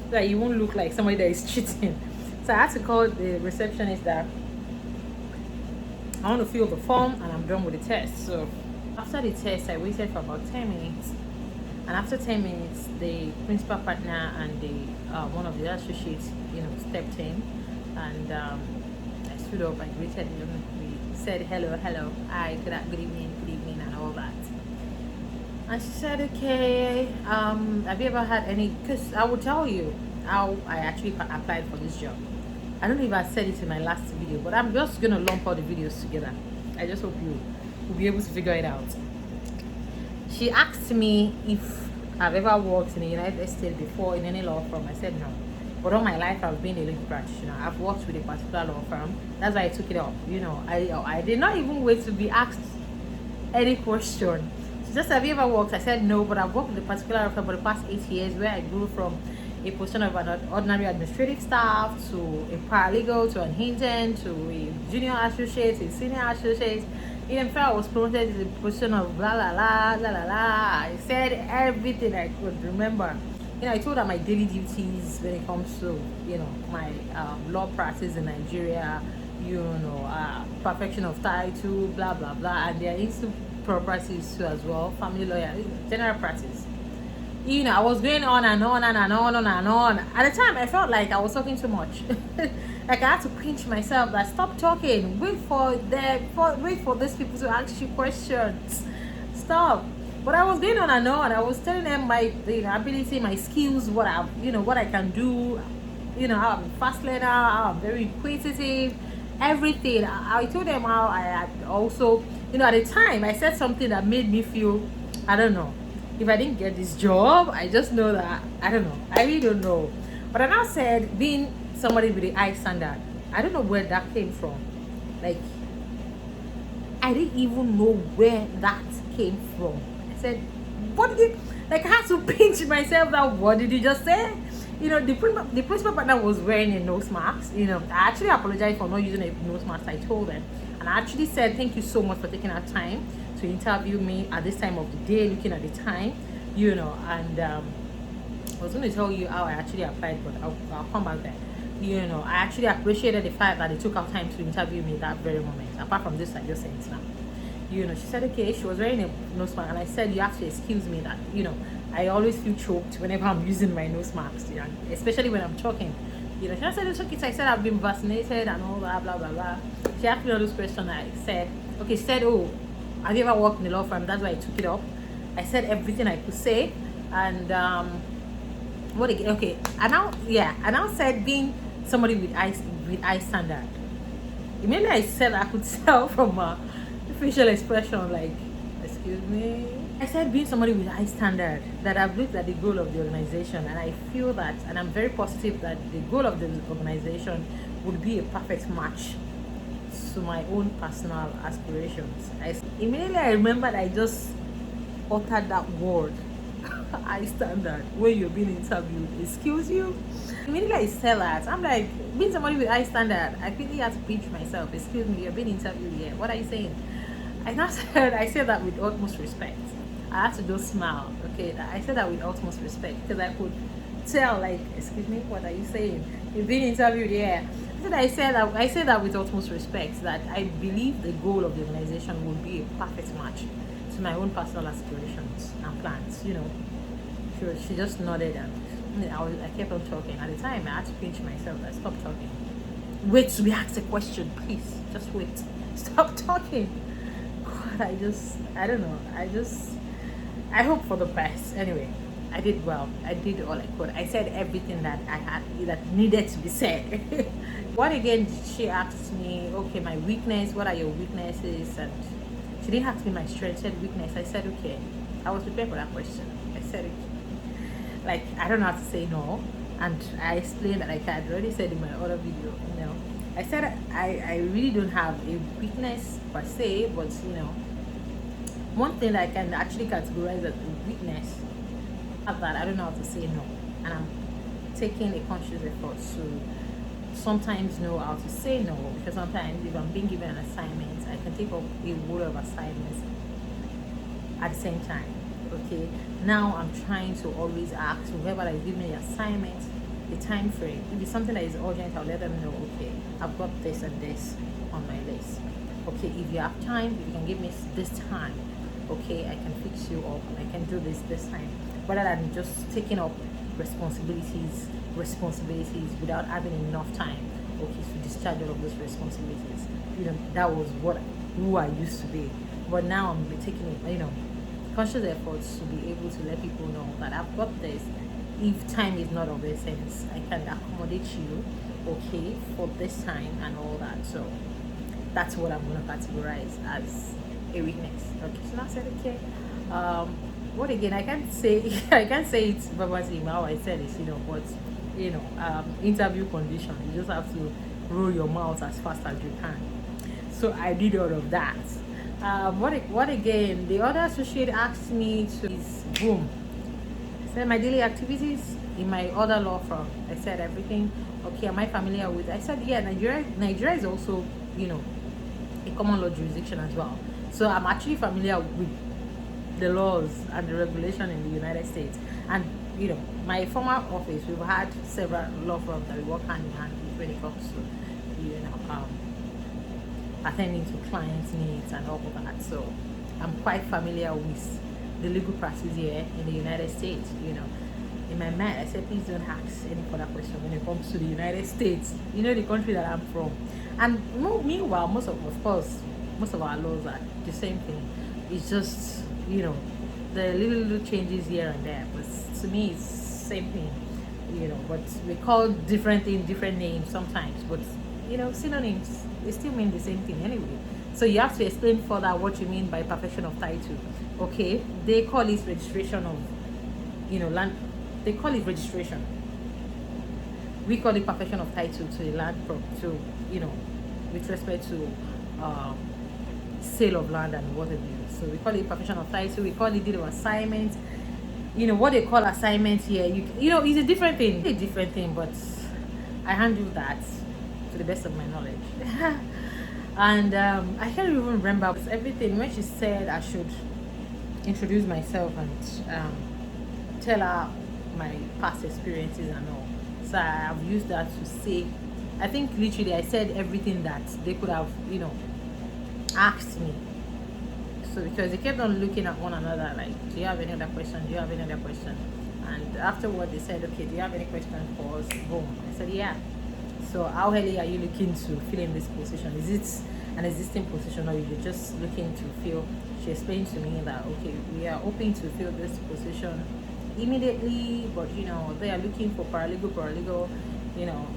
So that you won't look like somebody that is cheating. So I had to call the receptionist that I want to fill the form and I'm done with the test. So after the test, I waited for about 10 minutes. And after 10 minutes, the principal partner and the one of the associates, stepped in, and I stood up. I greeted him. We said hello, hi, good evening, and all that. And she said, okay, have you ever had any? Because I will tell you how I actually applied for this job. I don't know if I said it in my last video, but I'm just gonna lump all the videos together. I just hope you will be able to figure it out. She asked me if I've ever worked in the United States before in any law firm. I said no. But all my life I've been a legal practitioner. I've worked with a particular law firm. That's why I took it up. I did not even wait to be asked any question. She just, have you ever worked? I said no, but I've worked with a particular law firm for the past 8 years, where I grew from a position of an ordinary administrative staff to a paralegal to an intern to a junior associate, a senior associate. Even before I was promoted to the position of blah la la la la la. I said everything I could remember. I told her my daily duties when it comes to my law practice in Nigeria, perfection of title, blah blah blah, and they're into properties too as well, family lawyer, general practice. I was going on and on and on and on. At the time, I felt like I was talking too much. Like I had to pinch myself. That stop talking. Wait for these people to ask you questions. Stop. But I was going on and on. I was telling them my ability, my skills, what I can do. How I'm a fast learner, how I'm very inquisitive, everything. I told them how I had also, at the time, I said something that made me feel, I don't know. If I didn't get this job, I just know that, I don't know. I really don't know. But I now said, being somebody with the high standard, I don't know where that came from. Like, I didn't even know where that came from. I said, what did you, like, I had to pinch myself that, what did you just say? The principal partner was wearing a nose mask. I actually apologized for not using a nose mask. I told them. And I actually said, thank you so much for taking our time to interview me at this time of the day, looking at the time, and I was going to tell you how I actually applied, but I'll come back there. I actually appreciated the fact that they took out time to interview me that very moment. Apart from this, I just said it now. She said, okay, she was wearing a nose mask, and I said, you have to excuse me that, I always feel choked whenever I'm using my nose mask, especially when I'm talking. She said, it's okay. So I said, I've been vaccinated and all that, blah, blah, blah. She asked me all those questions. I said, okay, she said, oh, have you ever worked in the law firm? That's why I took it up. I said everything I could say. And, what again? Okay. I now said being somebody with high standard. Immediately I said I could tell from facial expression, like, excuse me. I said being somebody with high standard, that I've looked at the goal of the organization, and I feel that, and I'm very positive that the goal of the organization would be a perfect match to my own personal aspirations. Immediately I remembered I just uttered that word, high standard, when you're being interviewed. Excuse you? Immediately I said that. I'm like, being somebody with high standard, I quickly had to pinch myself. Excuse me, you're being interviewed here. What are you saying? I said that with utmost respect. I had to just smile. Okay, I said that with utmost respect because I could tell, like, excuse me, what are you saying? You've been interviewed here. I said that with utmost respect, that I believe the goal of the organization would be a perfect match to my own personal aspirations and plans. She just nodded, and I kept on talking. At the time, I had to pinch myself. I stopped talking. Wait to be asked a question, please. Just wait. Stop talking. God, I don't know. I hope for the best. Anyway, I did well. I did all I could. I said everything that that needed to be said. What again did she ask me? Okay, my weakness. What are your weaknesses? And she didn't ask me my strength. She said weakness. I said okay. I was prepared for that question. I said okay. Like, I don't know how to say no, and I explained that I had already said in my other video. I said I really don't have a weakness per se, but one thing that I can actually categorize as a weakness is that I don't know how to say no, and I'm taking a conscious effort to sometimes know how to say no, because sometimes if I'm being given an assignment, I can take up a whole of assignments at the same time. Okay, now I'm trying to always ask whoever that give me the assignment the time frame. If it's something that is urgent, I'll let them know, okay, I've got this and this on my list. Okay, if you have time, if you can give me this time, okay, I can fix you up, I can do this time, rather than just taking up responsibilities without having enough time, okay, to discharge all of those responsibilities. That was who I used to be, but now I'm taking it, conscious efforts to be able to let people know that I've got this. If time is not of essence, I can accommodate you, okay, for this time and all that. So that's what I'm going to categorize as a weakness. Okay, so now I said, okay, what again? I can't say it verbatim how I said it, but interview condition. You just have to roll your mouth as fast as you can. So I did all of that. What again? The other associate asked me to is boom. I said my daily activities in my other law firm. I said everything. Okay, am I familiar with? I said yeah. Nigeria is also a common law jurisdiction as well. So I'm actually familiar with the laws and the regulation in the United States. And my former office, we've had several law firms that we work hand in hand with when it comes to attending to clients' needs and all of that. So I'm quite familiar with the legal practice here in the United States. In my mind, I said, please don't ask any further question when it comes to the United States. The country that I'm from. And meanwhile, most of our laws are the same thing. It's just the little changes here and there, but to me it's same thing. But we call different things different names sometimes, but synonyms, they still mean the same thing anyway. So you have to explain further what you mean by perfection of title. Okay, they call it registration of land. They call it registration. We call it perfection of title to a land with respect to sale of land and what have you. So we call it perfection of title. We call it deed of assignment. What they call assignment here, it's a different thing. But I handle that to the best of my knowledge. And I can't even remember everything when she said I should introduce myself and tell her my past experiences and all. So I have used that to say, I think literally I said everything that they could have asked me. So because they kept on looking at one another like, do you have any other question, do you have any other question? And afterward they said, okay, do you have any question for us? Boom. I said yeah. So how early are you looking to fill in this position? Is it an existing position, or you're just looking to fill? She explained to me that okay, we are hoping to fill this position immediately, but they are looking for paralegal,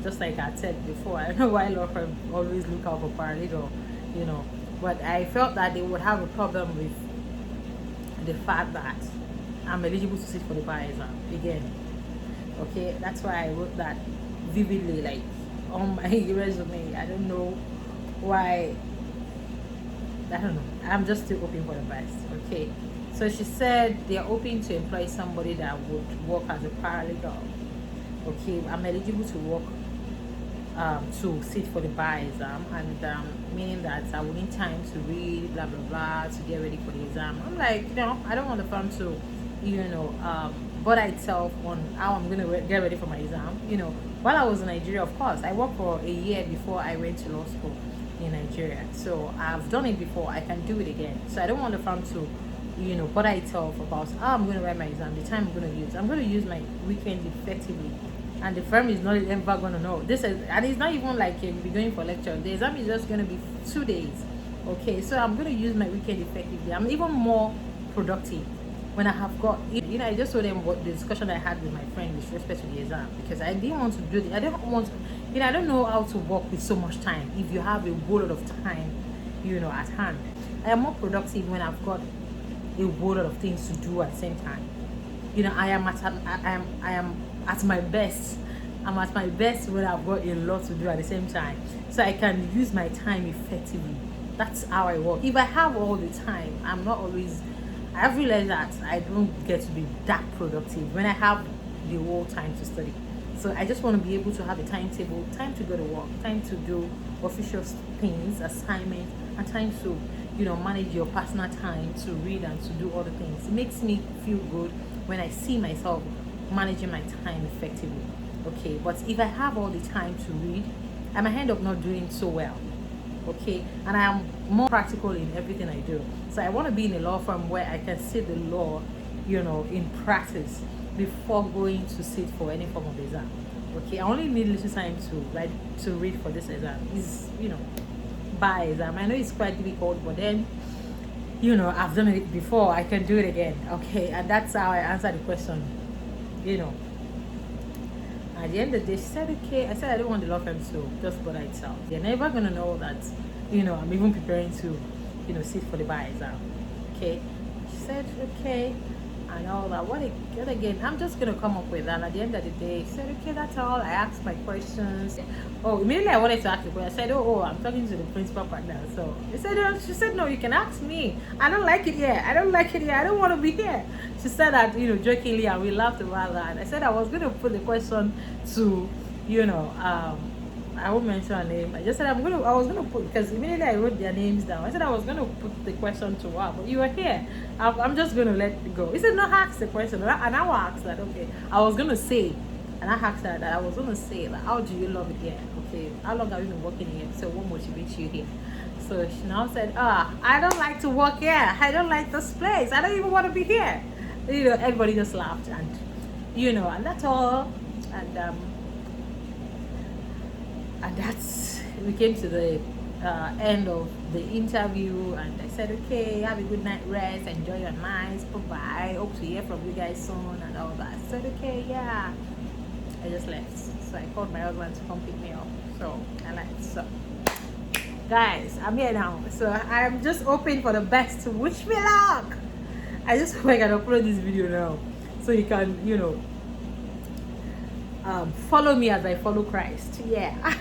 just like I said before. I don't know why law firm always look out for paralegal, but I felt that they would have a problem with the fact that I'm eligible to sit for the bar exam again. Okay, that's why I wrote that vividly, like on my resume. I don't know why. I don't know. I'm just still hoping for the best. Okay. So she said they are hoping to employ somebody that would work as a paralegal. Okay, I'm eligible to work to sit for the bar exam, and meaning that I will need time to read, blah blah blah, to get ready for the exam. I'm like, I don't want the firm to, bother itself on how I'm gonna get ready for my exam. While I was in Nigeria, of course, I worked for a year before I went to law school in Nigeria. So I've done it before. I can do it again. So I don't want the firm to bother itself about how I'm going to write my exam, the time I'm going to use my weekend effectively, and the firm is not ever going to know this is, and it's not even like you'll be going for lecture. The exam is just going to be 2 days. Okay, so I'm going to use my weekend effectively. I'm even more productive when I have got I just told them what the discussion I had with my friend with respect to the exam, because I didn't want to do it. I don't want to, I don't know how to work with so much time if you have a whole lot of time at hand. I am more productive when I've got a whole lot of things to do at the same time. I am at my best. I'm at my best when I've got a lot to do at the same time, so I can use my time effectively. That's how I work. If I have all the time, I'm not always. I've realized that I don't get to be that productive when I have the whole time to study. So I just want to be able to have a timetable, time to go to work, time to do official things, assignments, and time to manage your personal time to read and to do other things. It makes me feel good when I see myself managing my time effectively. Okay, but if I have all the time to read, I might end up not doing so well. Okay, and I am more practical in everything I do. So I want to be in a law firm where I can see the law, in practice before going to sit for any form of exam. Okay, I only need little time to read for this exam. Is bar exam. I know it's quite difficult, but then I've done it before. I can do it again. Okay, and that's how I answer the question. At the end of the day, she said, okay. I said I don't want the law firm to just bother itself. They're never gonna know that I'm even preparing to sit for the bar exam. Okay, she said, okay. and all that. What again? I'm just gonna come up with that. And at the end of the day, he said, okay, that's all. I asked my questions. Oh, immediately I wanted to ask the question. I said, oh, I'm talking to the principal partner. So he said, she said, no, you can ask me. I don't like it here. I don't like it here. I don't want to be here. She said that, jokingly, and we laughed about that. And I said I was gonna put the question to, I won't mention her name. I just said I was gonna put, because immediately I wrote their names down. I said I was gonna put the question to her, but you were here. I'm just gonna let it go. He said no, ask the question, and I asked that. Okay, I was gonna say, and I asked her that I was gonna say that. How do you love it here? Okay, how long have you been working here? So what motivates you here? So she now said, I don't like to work here. I don't like this place. I don't even want to be here. Everybody just laughed, and and that's all. And that's, we came to the end of the interview, and I said, okay, have a good night rest, enjoy your nights, bye-bye, hope to hear from you guys soon, and all that. I said, okay, yeah. I just left. So I called my husband to come pick me up. So I left. So guys, I'm here now. So I'm just hoping for the best. Wish me luck. I just hope I can upload this video now, so you can follow me as I follow Christ. Yeah.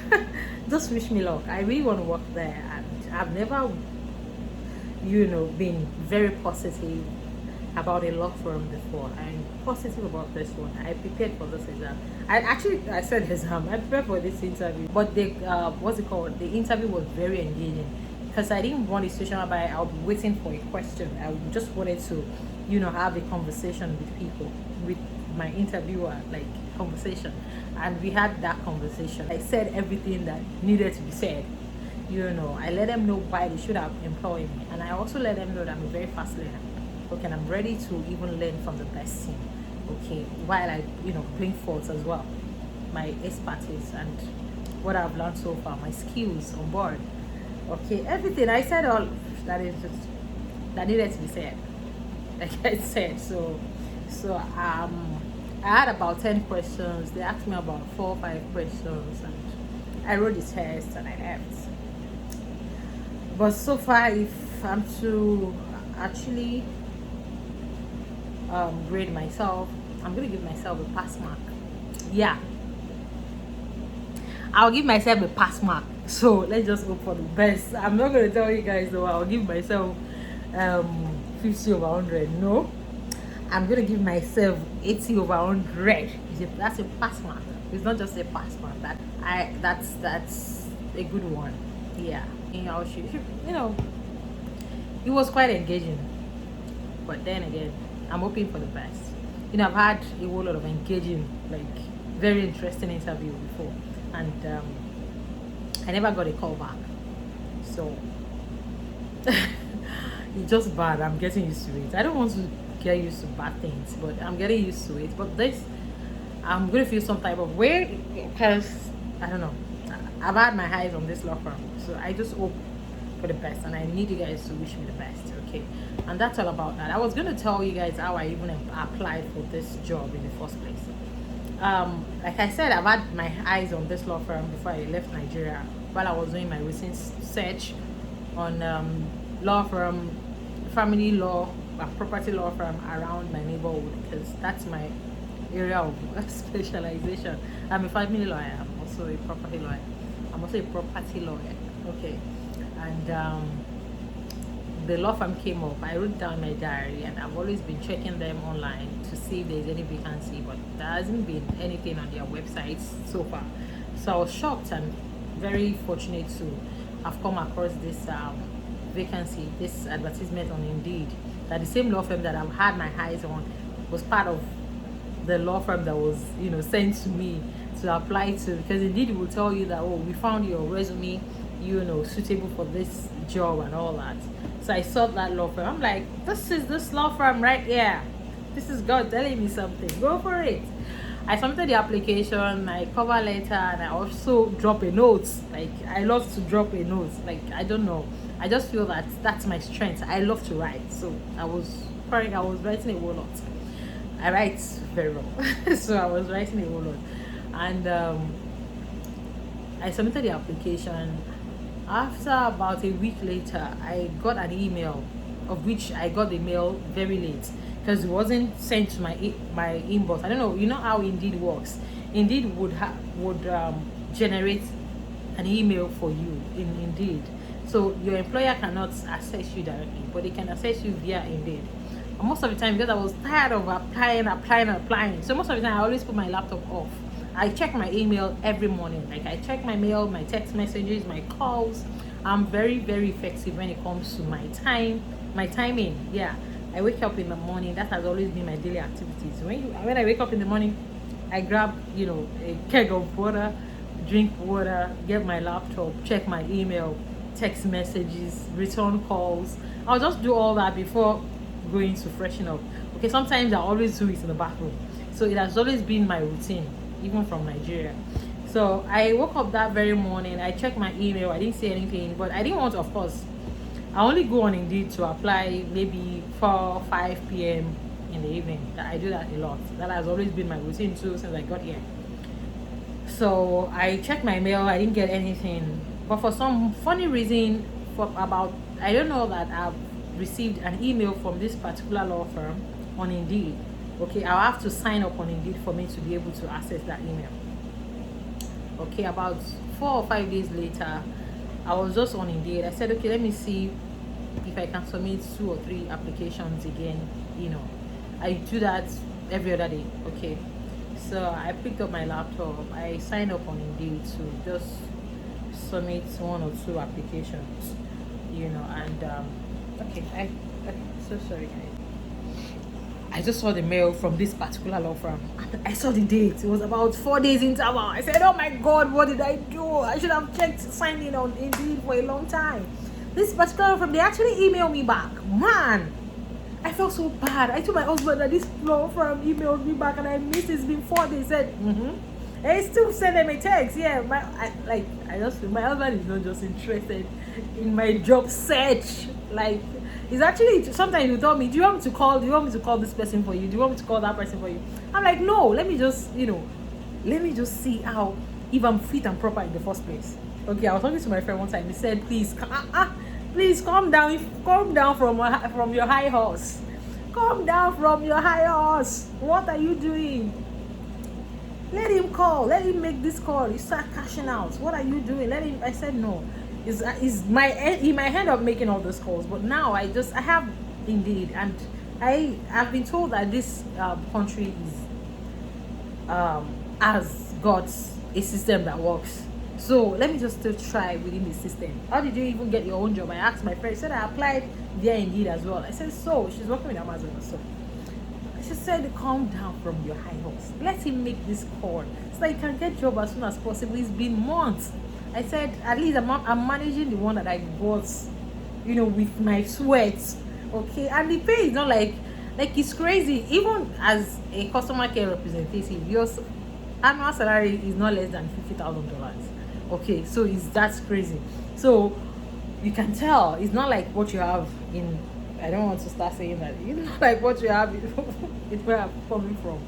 Just wish me luck. I really want to work there, and I've never been very positive about a law firm before. I'm positive about this one. I prepared for this exam. I said exam. I prepared for this interview, but the what's it called? The interview was very engaging, because I didn't want a situation whereby I'll be waiting for a question. I just wanted to, have a conversation with people, with my interviewer, like conversation, and we had that conversation. I said everything that needed to be said. I let them know why they should have employed me, and I also let them know that I'm a very fast learner. Okay, and I'm ready to even learn from the best team. Okay, while I bring forth as well my expertise and what I've learned so far, my skills on board. Okay, everything I said, all that needed to be said, like I said. So I had about 10 questions. They asked me about 4 or 5 questions, and I wrote the test and I left. But so far, if I'm to actually grade myself, I'm gonna give myself a pass mark. Yeah, I'll give myself a pass mark. So let's just hope for the best. I'm not gonna tell you guys though I'll give myself 50 over 100. No, I'm gonna give myself 80 over 100. That's a pass mark. It's not just a pass mark. That's a good one. Yeah, it was quite engaging. But then again, I'm hoping for the best. I've had a whole lot of engaging, like very interesting interview before, and I never got a call back. So it's just bad. I'm getting used to it. I don't want to get used to bad things, but I'm getting used to it. But this, I'm gonna feel some type of way, because I don't know. I've had my eyes on this law firm, so I just hope for the best, and I need you guys to wish me the best. Okay, and that's all about that. I was gonna tell you guys how I even applied for this job in the first place. Like I said, I've had my eyes on this law firm before I left Nigeria, while I was doing my recent search on law firm, family law, property law firm around my neighborhood, because that's my area of specialization. I'm a family lawyer. I'm also a property lawyer. I'm also a property lawyer. Okay, and the law firm came up. I wrote down my diary, and I've always been checking them online to see if there's any vacancy, but there hasn't been anything on their websites so far. So I was shocked and very fortunate to have come across this vacancy, this advertisement on Indeed, that the same law firm that I've had my eyes on was part of the law firm that was sent to me to apply to, because Indeed will tell you that, oh, we found your resume suitable for this job and all that. So I saw that law firm. I'm like, this is this law firm right here. This is God telling me something. Go for it. I submitted the application, my cover letter, and I also drop a note. Like, I love to drop a note. Like, I don't know, I just feel that that's my strength. I love to write. So I was writing a whole lot. I write very well. So I was writing a whole lot, and I submitted the application. After about a week later, I got an email, of which I got the mail very late, because it wasn't sent to my inbox. I don't know. You know how Indeed works. Indeed would generate an email for you in Indeed. So your employer cannot access you directly, but they can access you via Indeed. And most of the time, because I was tired of applying, so most of the time I always put my laptop off. I check my email every morning. Like I check my mail, my text messages, my calls. I'm very, very effective when it comes to my timing. Yeah. I wake up in the morning. That has always been my daily activities. When I wake up in the morning, I grab, a keg of water, drink water, get my laptop, check my email, text messages, return calls. I'll just do all that before going to freshen up. Okay, sometimes I always do it in the bathroom. So it has always been my routine, even from Nigeria. So I woke up that very morning, I checked my email, I didn't see anything, but I didn't want to, of course, I only go on Indeed to apply maybe 4 5 p.m. in the evening. I do that a lot. That has always been my routine too since I got here. So I checked my mail, I didn't get anything. But for some funny reason, I don't know, that I've received an email from this particular law firm on Indeed. Okay, I'll have to sign up on Indeed for me to be able to access that email. Okay, about 4 or 5 days later, I was just on Indeed. I said, okay, let me see if I can submit 2 or 3 applications again. I do that every other day. Okay, so I picked up my laptop, I signed up on Indeed to just submit 1 or 2 applications, and okay, so sorry guys. I just saw the mail from this particular law firm. I saw the date. It was about 4 days interval. I said, oh my God, what did I do? I should have signed in on Indeed for a long time. This particular law firm, they actually emailed me back. Man, I felt so bad. I told my husband that this law firm emailed me back and I missed it. It's been 4 days. He said, I still send them a text. Yeah, my husband is not just interested in my job search. Like, it's actually, sometimes you tell me, do you want me to call this person for you? Do you want me to call that person for you? I'm like, no, let me just see how, if I'm fit and proper in the first place. Okay, I was talking to my friend one time. He said, please calm down from your high horse. Calm down from your high horse. What are you doing? Let him call. Let him make this call. You start cashing out. What are you doing? Let him. I said no. Is my hand of making all those calls, but now I have Indeed, and I've been told that this country is has got a system that works. So let me just still try within the system. How did you even get your own job? I asked my friend. She said I applied via Indeed as well. I said, so she's working with Amazon or so. She said, calm down from your high horse. Let him make this call so that you can get job as soon as possible. It's been months. I said, at least I'm managing the one that I got, with my sweat. Okay, and the pay is not like it's crazy. Even as a customer care representative, your annual salary is not less than $50,000. Okay, so that's crazy. So you can tell it's not like what you have in. I don't want to start saying that. It's not like what you have. It's where I'm coming from.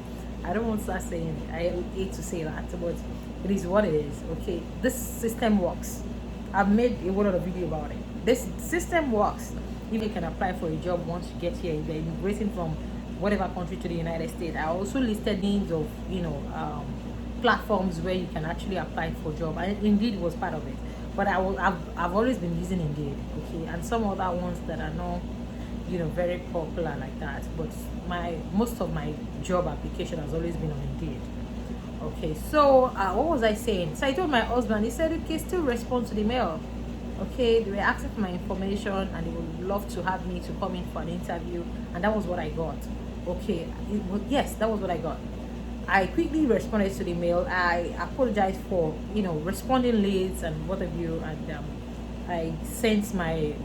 I don't want to start saying it. I hate to say that, but it is what it is. Okay, this system works. I've made a whole lot of video about it. This system works. If you can apply for a job once you get here, you're immigrating from whatever country to the United States. I also listed names of platforms where you can actually apply for job, and Indeed was part of it. But I've always been using Indeed. Okay, and some other ones that are not very popular like that, but most of my job application has always been on Indeed. Okay, so what was I saying? So I told my husband. He said, okay, still respond to the mail. Okay, they were asking for my information and they would love to have me to come in for an interview, and that was what I got. Okay, yes, that was what I got. I quickly responded to the mail. I apologized for responding late and what have you, and I sent my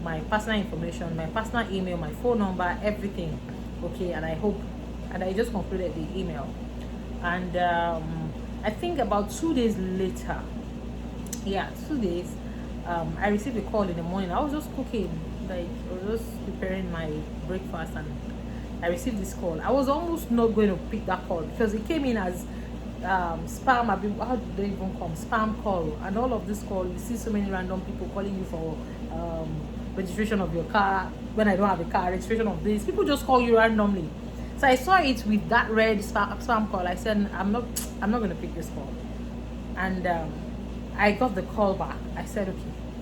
my personal information, my personal email, my phone number, everything. Okay, and I just concluded the email. And I think about 2 days later, 2 days, I received a call in the morning. I was just cooking, I was just preparing my breakfast, and I received this call. I was almost not going to pick that call because it came in as spam. How did they even come? Spam call. And all of this call, you see so many random people calling you for registration of your car, when I don't have a car, registration of this. People just call you randomly. So I saw it with that red spam call. I said, I'm not gonna pick this call. And I got the call back. I said, okay,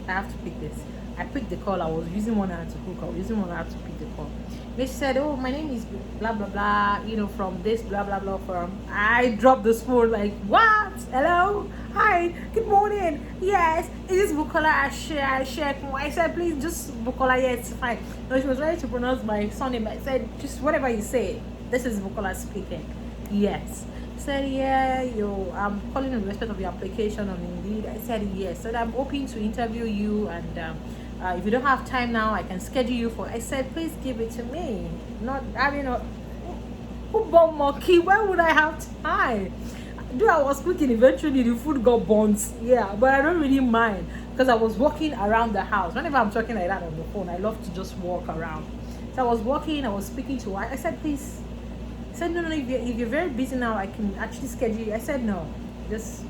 I have to pick this. I picked the call. I was using one hand to hook. I was using one hand to pick the call. They said, oh, my name is blah blah blah, from this blah blah blah firm. I dropped the phone like, what? Hello? Hi, good morning. Yes, is this Bukola? I said, please, just Bukola. Yes, fine. No, she was ready to pronounce my surname. I said, just whatever you say. This is Bukola speaking. Yes. Said, yeah, I'm calling in respect of your application on Indeed. I said, yes. Said, I'm hoping to interview you, and if you don't have time now, I can schedule you for. I said, please give it to me. Not, who bought monkey? Why would I have time? Though I was cooking, eventually the food got burnt. Yeah, but I don't really mind because I was walking around the house. Whenever I'm talking like that on the phone, I love to just walk around. So I was walking, I was speaking to her. I said, please. I said, no, if you're very busy now, I can actually schedule you. I said, no, just,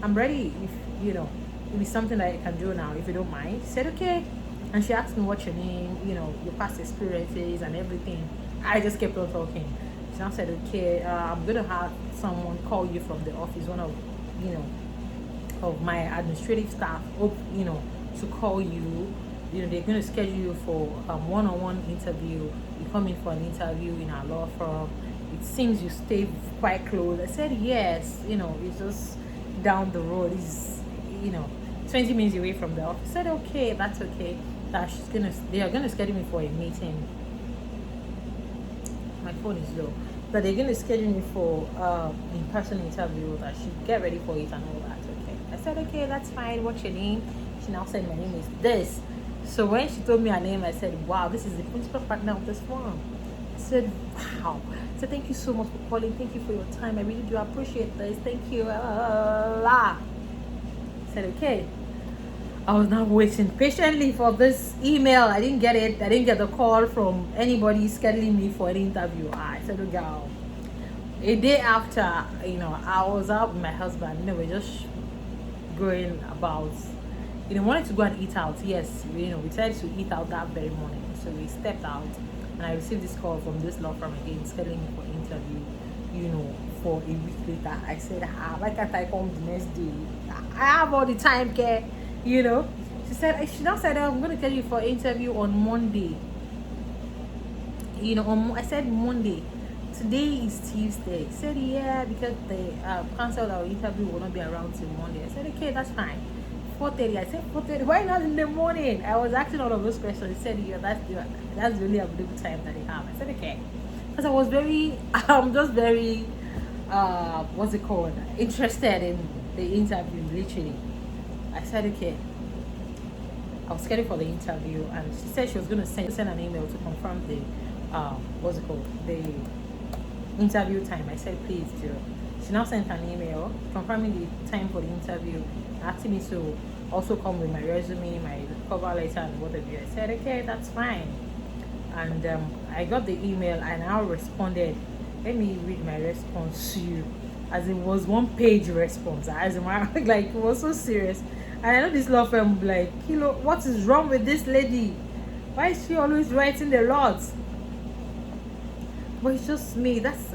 I'm ready if, it'll be something that I can do now, if you don't mind. She said, okay. And she asked me what's your name, your past experiences and everything. I just kept on talking. She now said, okay, I'm going to have someone call you from the office, one of, of my administrative staff, to call you. They're going to schedule you for a one-on-one interview. You come in for an interview in our law firm. It seems you stay quite close. I said, yes, it's just down the road. It's, 20 minutes away from the office. I said, okay, that's okay. That they are gonna schedule me for a meeting. My phone is low. But they're gonna schedule me for in-person interview. That she get ready for it and all that. Okay. I said, okay, that's fine. What's your name? She now said, my name is this. So when she told me her name, I said, wow, this is the principal partner of this firm. I said, wow. I said, thank you so much for calling. Thank you for your time. I really do appreciate this. Thank you. I said, okay. I was now waiting patiently for this email. I didn't get it. I didn't get the call from anybody scheduling me for an interview. I said, okay. A day after, I was out with my husband. We're just going about. Wanted to go and eat out. Yes, we decided to eat out that very morning. So we stepped out, and I received this call from this law firm again, scheduling me for interview. For a week later, I said, why can't I come the next day? I have all the time, care. She now said, I'm going to tell you for an interview on Monday. I said Monday. Today is Tuesday. She said, yeah, because they canceled our interview, will not be around till Monday. I said, okay, that's fine. 4:30. I said 4:30. Why not in the morning? I was asking all of those questions. He said, yeah, that's really a good time that they have. I said, okay. Because I was just very, what's it called? Interested in the interview, literally. I said, okay. I was scheduled for the interview, and she said she was going to send an email to confirm the, the interview time. I said, please do. She now sent an email confirming the time for the interview, asking me to also come with my resume, my cover letter, and whatever. I said, okay, that's fine. And I got the email, and I responded. Let me read my response to you, as it was one-page response. As like, it was so serious. And I know this law firm will be like, what is wrong with this lady? Why is she always writing the lot? But it's just me. That's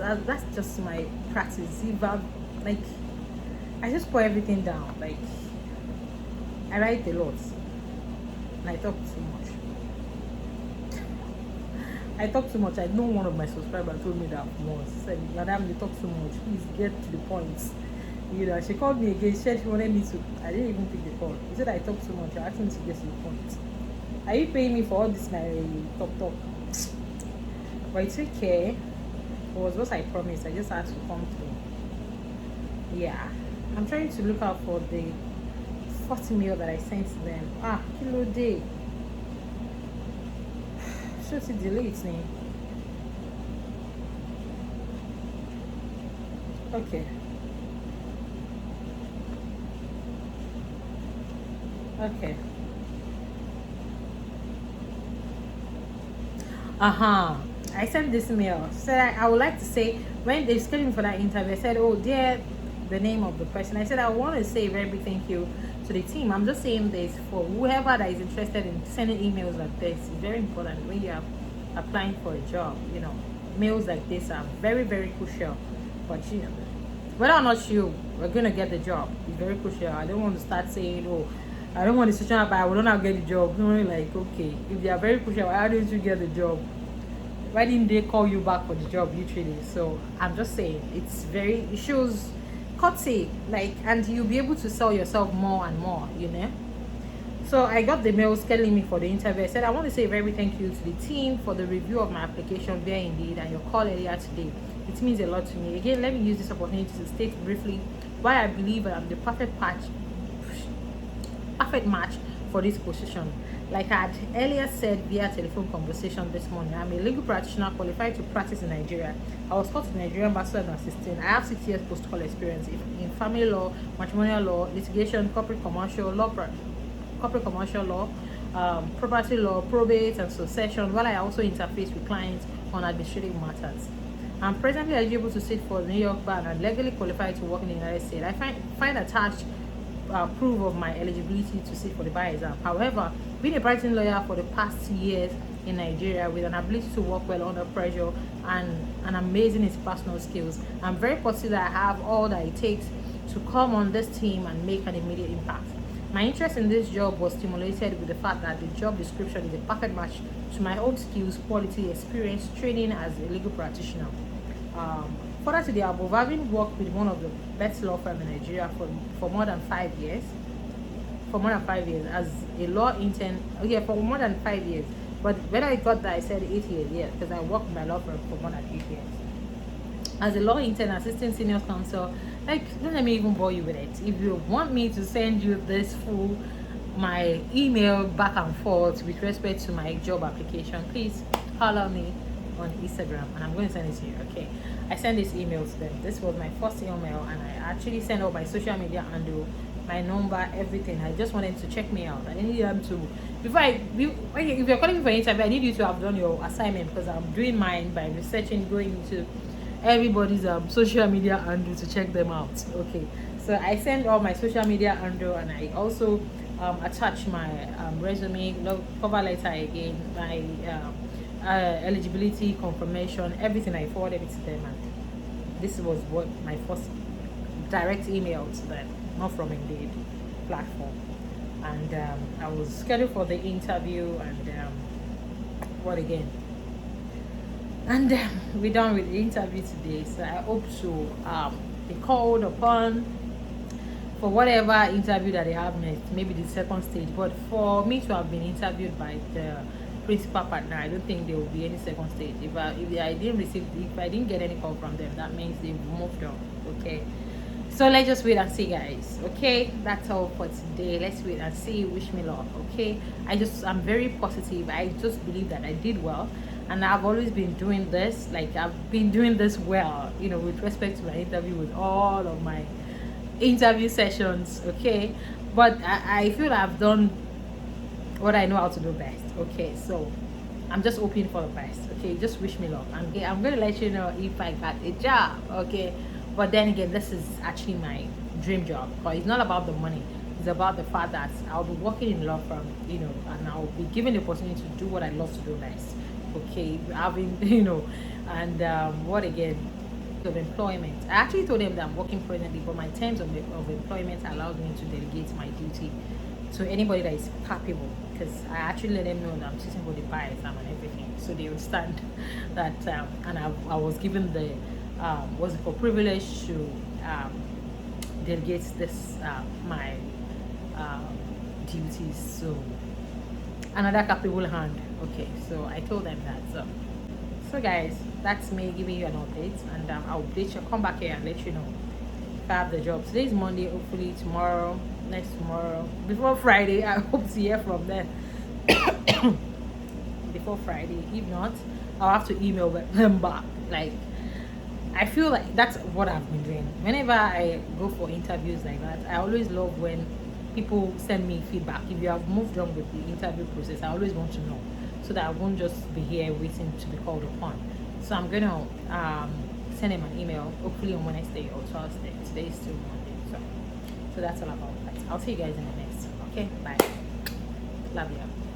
just my practice. I just put everything down. Like, I write a lot, and I talk too much. I talk too much. I know one of my subscribers told me that once. She said, Madam, you talk too much. Please get to the point. She called me again. She said she wanted me to. I didn't even pick the call. She said I talk too much. You're asking me to get to the point. Are you paying me for all this my talk? But it's okay. It was what I promised. I just had to come through. Yeah. I'm trying to look out for the first email that I sent to them. Kilo day. Should it delete me? Okay. Okay. I sent this mail. Said I would like to say, when they scheduled me for that interview, I said, oh dear, the name of the person. I said, I want to say a very big thank you to the team. I'm just saying this for whoever that is interested in sending emails like this. It's very important when you are applying for a job. Mails like this are very, very crucial. But whether or not you are going to get the job is very crucial. I don't want to start saying, oh, I don't want the situation, but I will not get the job. Like, okay, if they are very crucial, why didn't you get the job? Why didn't they call you back for the job, literally? So I'm just saying, it shows courtesy, and you'll be able to sell yourself more and more. So I got the mail scheduling me for the interview. I said, I want to say a very thank you to the team for the review of my application via Indeed and your call earlier today. It means a lot to me. Again, let me use this opportunity to state briefly why I believe I'm the perfect match for this position. Like I had earlier said via telephone conversation this morning, I'm a legal practitioner qualified to practice in Nigeria. I was taught in Nigeria in 2016. I have 6 years post-call experience in family law, matrimonial law, litigation, corporate commercial law, property law, probate and succession, while I also interface with clients on administrative matters. I'm presently eligible to sit for the New York bar and legally qualified to work in the United States. I find attached proof of my eligibility to sit for the bar exam. However, being a practicing lawyer for the past years in Nigeria with an ability to work well under pressure and an amazing interpersonal skills, I'm very positive that I have all that it takes to come on this team and make an immediate impact. My interest in this job was stimulated with the fact that the job description is a perfect match to my own skills, quality, experience, training as a legal practitioner. Further to the above, having worked with one of the best law firms in Nigeria for more than 5 years, as a law intern, for more than 5 years. But when I got that, I said 8 years, because I worked with my law firm for more than 8 years. As a law intern, assistant senior counsel, don't let me even bore you with it. If you want me to send you this my email back and forth with respect to my job application, please follow me on Instagram and I'm going to send it to you. Okay, I sent this email to them. This was my first email and I actually sent out my social media handle, my number, everything. I just wanted to check me out. I need them to, if you're calling me for an interview, I need you to have done your assignment, because I'm doing mine by researching, going into everybody's social media handle to check them out. Okay, so I sent all my social media handle and I also attached my resume, cover letter again, my eligibility confirmation, everything. I forwarded it to them, and this was what my first direct email to them, not from Indeed platform. And I was scheduled for the interview, and we're done with the interview today. So I hope to be called upon for whatever interview that they have next, maybe the second stage. But for me to have been interviewed by the principal partner, I don't think there will be any second stage. If I didn't get any call from them, that means they've moved on. Okay, so let's just wait and see, guys. Okay, that's all for today. Let's wait and see. Wish me luck. Okay, I'm very positive. I just believe that I did well, and I've always been doing this. I've been doing this well, with respect to my interview, with all of my interview sessions. Okay, but I feel I've done what I know how to do best. Okay, so I'm just hoping for the best. Okay, just wish me luck. I'm going to let you know if I got a job. Okay, but then again, this is actually my dream job, because it's not about the money. It's about the fact that I'll be working in law firm, and I'll be given the opportunity to do what I love to do best. Okay, having and what again of employment. I actually told them that I'm working presently, but my terms of employment allows me to delegate my duty to anybody that is capable, because I actually let them know that I'm sitting for the bar exam and everything, so they understand that. And I was given the privilege to delegate this my duties, so another capable hand. Okay, so I told them that. So guys, that's me giving you an update, and I'll update you. Come back here and let you know if I have the job. Today is Monday. Hopefully tomorrow, next tomorrow, before Friday, I hope to hear from them before Friday. If not, I'll have to email them back. I feel like that's what I've been doing. Whenever I go for interviews like that, I always love when people send me feedback. If you have moved on with the interview process, I always want to know, so that I won't just be here waiting to be called upon. So I'm gonna send him an email, hopefully on Wednesday or Thursday. Today is still Monday, so So that's all about that. I'll see you guys in the next. Okay, bye. Love you.